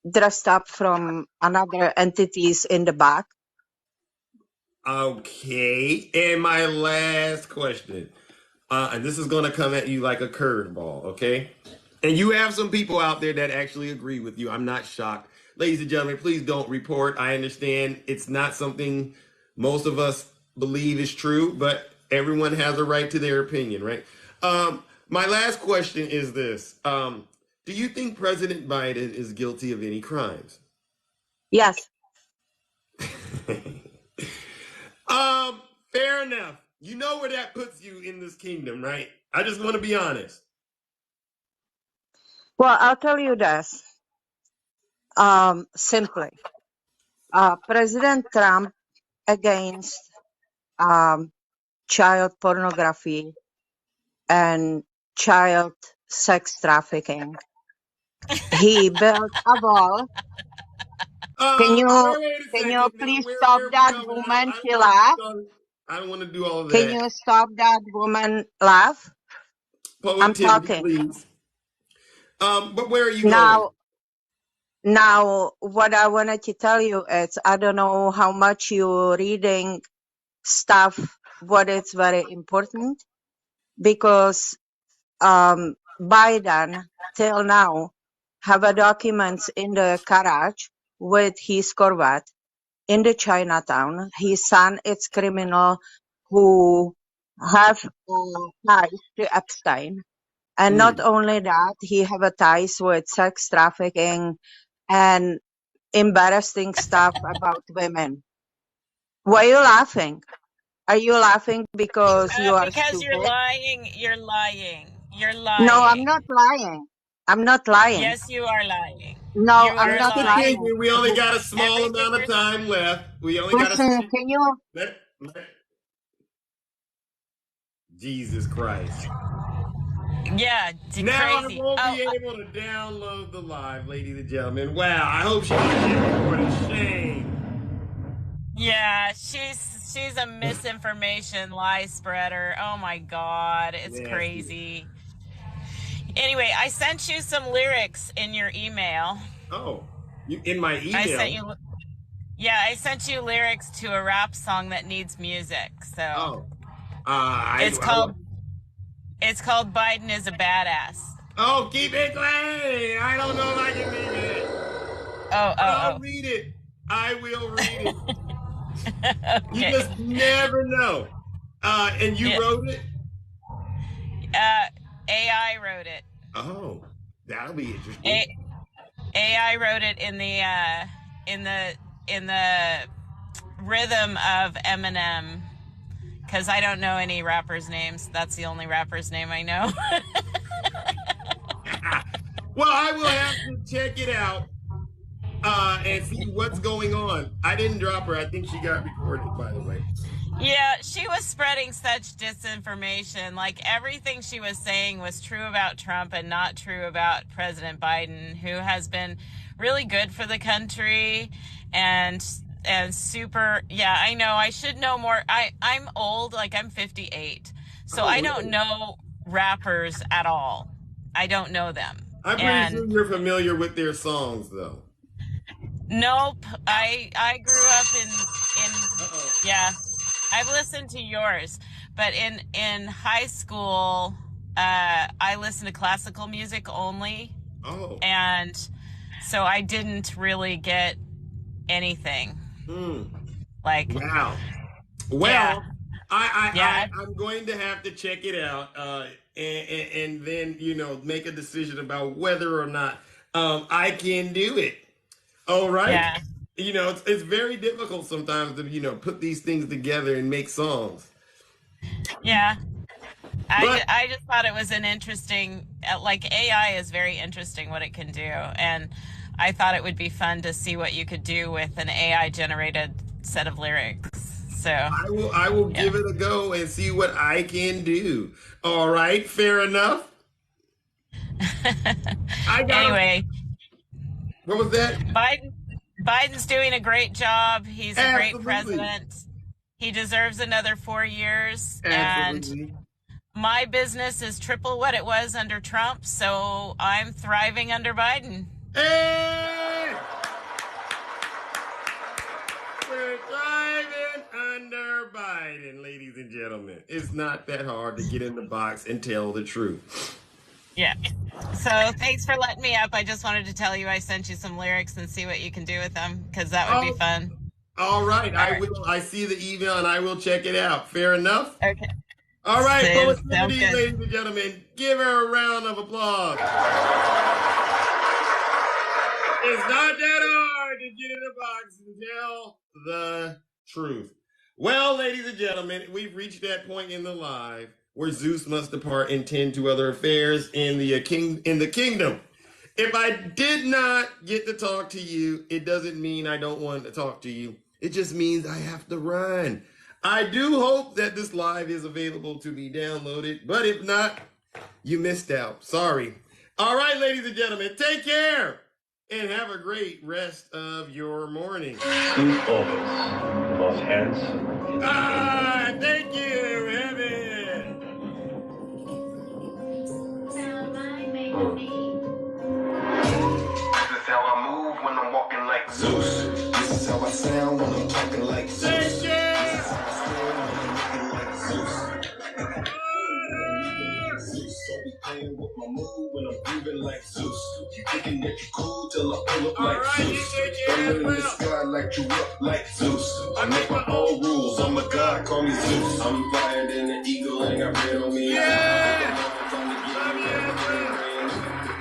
dressed up from another entities in the back. Okay. And my last question. And this is going to come at you like a curveball, okay? And you have some people out there that actually agree with you. I'm not shocked. Ladies and gentlemen, please don't report. I understand it's not something most of us believe is true, but everyone has a right to their opinion, right? My last question is this. Do you think President Biden is guilty of any crimes? Yes. Fair enough. You know where that puts you in this kingdom, right? I just want to be honest. Well, I'll tell you this. Simply. President Trump against child pornography and child sex trafficking. He built a wall. Can you please stop that woman? She laughed. I don't want to do all of that. Can you stop that woman laugh? I'm talking. Please. But where are you going? Now, what I wanted to tell you is, I don't know how much you're reading stuff, what is very important, because Biden, till now, have a documents in the garage with his Corvette in the Chinatown. His son is criminal who have ties to Epstein. And not only that, he have a ties with sex trafficking and embarrassing stuff about women. Why are you laughing? Are you laughing because you are Because you're stupid? lying. You're lying. You're No, I'm lying. not lying. I'm not lying. Yes, you are lying. No, You I'm are That's not the lying. lying. thing. We only got a small Everything amount of you're time left. We only got a Listen, can you? Jesus Christ. Yeah, Now I crazy. won't Oh, be able to download the live, ladies and gentlemen. Wow, I hope she gets for the shame. yeah, she's a misinformation lie spreader. Oh my God, it's crazy. Anyway, I sent you some lyrics in your email. Oh, in my email? I sent you lyrics to a rap song that needs music. So it's called Biden is a Badass. Oh, keep it clean. I don't know if I can read it. I'll read it. I will read it. You just never know. And you wrote it? AI wrote it. Oh, that'll be interesting. AI wrote it in the rhythm of Eminem, because I don't know any rappers' names. That's the only rapper's name I know. Well, I will have to check it out and see what's going on. I didn't drop her. I think she got recorded, by the way. Yeah, she was spreading such disinformation. Like, everything she was saying was true about Trump and not true about President Biden, who has been really good for the country and super. Yeah, I know. I should know more. I'm old. Like, I'm 58. So I don't know rappers at all. I don't know them. I'm pretty sure you're familiar with their songs, though. Nope. I grew up in yeah. I've listened to yours, but in high school, I listened to classical music only. Oh. And so I didn't really get anything. Like, wow. Well, I'm going to have to check it out and then, make a decision about whether or not I can do it. All right. Yeah. It's very difficult sometimes to, put these things together and make songs. Yeah. I just thought it was an interesting, like, AI is very interesting what it can do. And I thought it would be fun to see what you could do with an AI generated set of lyrics. So I will give it a go and see what I can do. All right. Fair enough. Anyway. What was that? Biden's doing a great job. He's a great president. He deserves another 4 years. Absolutely. And my business is triple what it was under Trump, so I'm thriving under Biden. Hey! We're thriving under Biden, ladies and gentlemen. It's not that hard to get in the box and tell the truth. Yeah. So thanks for letting me up. I just wanted to tell you I sent you some lyrics and see what you can do with them, because that would be fun. All right. I will. I see the email and I will check it out. Fair enough? Okay. All right. Positivity, ladies and gentlemen. Give her a round of applause. It's not that hard to get in the box and tell the truth. Well, ladies and gentlemen, we've reached that point in the live where Zeus must depart and tend to other affairs in the kingdom. If I did not get to talk to you, it doesn't mean I don't want to talk to you. It just means I have to run. I do hope that this live is available to be downloaded, but if not, you missed out. Sorry. All right, ladies and gentlemen, take care and have a great rest of your morning. Scoot always, the most handsome. Thank you, Evan. This is how I move when I'm walking like Zeus. This is how I sound when I'm talking like Zeus. This is how I stand when I'm looking like Zeus. like Zeus. So be playing with my mood when I'm grooving like Zeus. You thinking that you cool till I pull up like Zeus. Thunder in the sky like you up like Zeus. I make my own rules, I'm a god, call me Zeus. I'm flyer than an eagle, ain't got red on me. Yeah!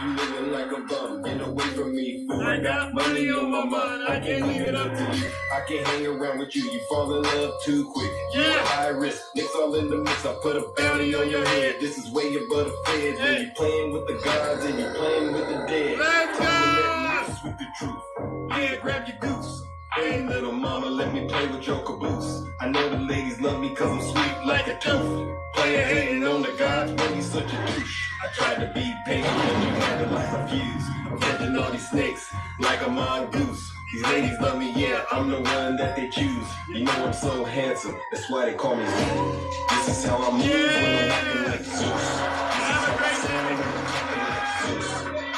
You living like a bum, get away from me, fool. I got money on my mind, I can't leave it up to you. I can't hang around with you, you fall in love too quick. You're high risk, nicks all in the mix, I put a bounty on your head. This is way above the feds. When you playing with the gods and you playing with the dead. Let's go! Sweet the truth. Yeah, grab your goose. Hey, little mama, let me play with your caboose. I know the ladies love me cause I'm sweet like a tooth. Player hating on the gods, but he's such a douche. I tried to be patient, but you had to like a fuse. I'm catching all these snakes like a mongoose. These ladies love me, yeah, I'm the one that they choose. You know I'm so handsome, that's why they call me Zeus. This is how I move when I'm acting like Zeus. This is how I sound when I'm talking like Zeus.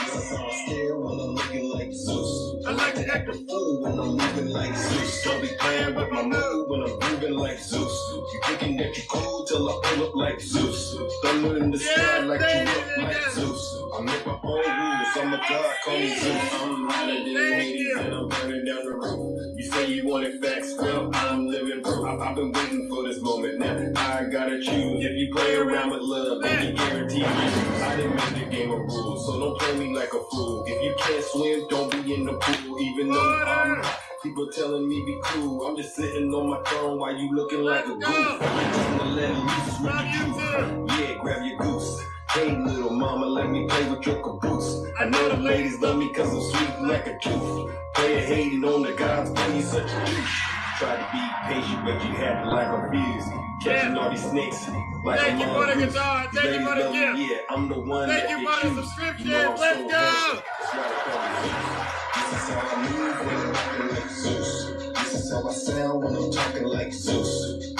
This is how I stare when I'm looking like Zeus. I like to act a fool when I'm moving like Zeus. Don't be playing with my mood when I'm moving like Zeus. You thinking that you cool till I pull up like Zeus. Thunder in the sky like you up like Zeus. I make my own rules, I'm a god, call me Zeus. I'm hotter than Hades and I'm burning down the roof. You say you wanted facts, well, I'm living proof. I've been waiting for this moment, now I gotta choose. If you play around with love, then you guarantee you. I didn't make the game of rules, so don't play me like a fool. If you can't swim, don't be in the pool, even though I'm hot. People telling me be cool, I'm just sitting on my throne while you looking like a goof. I'm trying to let loose with the truth. Yeah, grab your goose. Hey, little mama, let me play with your caboose. I know the ladies love me cause I'm sweet like a tooth. Player hating on the gods, but he's such a douche. Tried to be patient, but you had to like a fuse. Catching all these snakes like Thank you for the guitar. Thank you for the gift. Yeah, I'm the one Thank that you they for the choose. subscription. You know I'm Let's so go. handsome. That's why they call me Zeus. This is how I move when I'm acting like Zeus. This is how I sound when I'm talking like Zeus.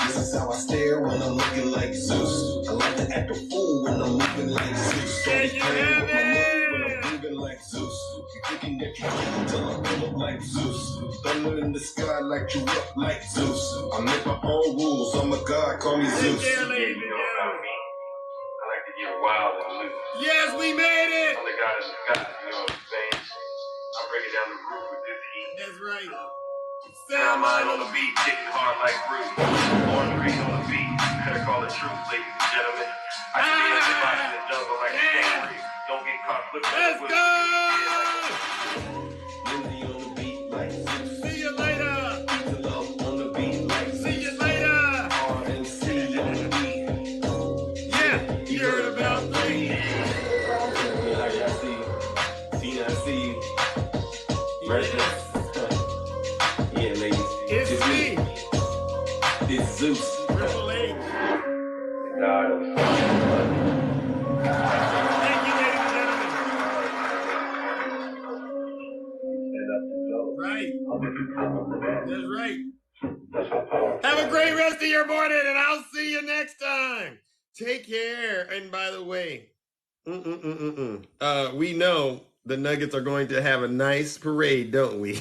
This is how I stare when I'm looking like Zeus. I like to act a fool when I'm moving like Zeus. Don't be playing with my mood when I'm moving like Zeus. You thinking that you can till I pull up like Zeus. Thunder in the sky like you up like Zeus. I make my own rules, I'm a god, call me Zeus. Yeah, you know about me. I like to get wild and loose. Yes, we made it. I'm the guy in the sky, you know what I'm saying? I'm breaking down the roof with this heat. That's right. Sound mine on the beat, kicking hard like Bruce. Born green on the beat, better call it truth, ladies and gentlemen. I can be in the box in the jungle like a kangaroo. Don't get caught flipping. Let's go! Lindsey on the beat like Zeus. See you later. Love on the beat like Zeus. See you later. RNC on the beat. Yeah, you heard about me. I see. I see. Mercy. Yeah, ladies. It's me. It's Zeus. Triple H. God of Thank you, ladies and gentlemen. Right. That's right. Have a great rest of your morning, and I'll see you next time. Take care. And by the way, we know the Nuggets are going to have a nice parade, don't we?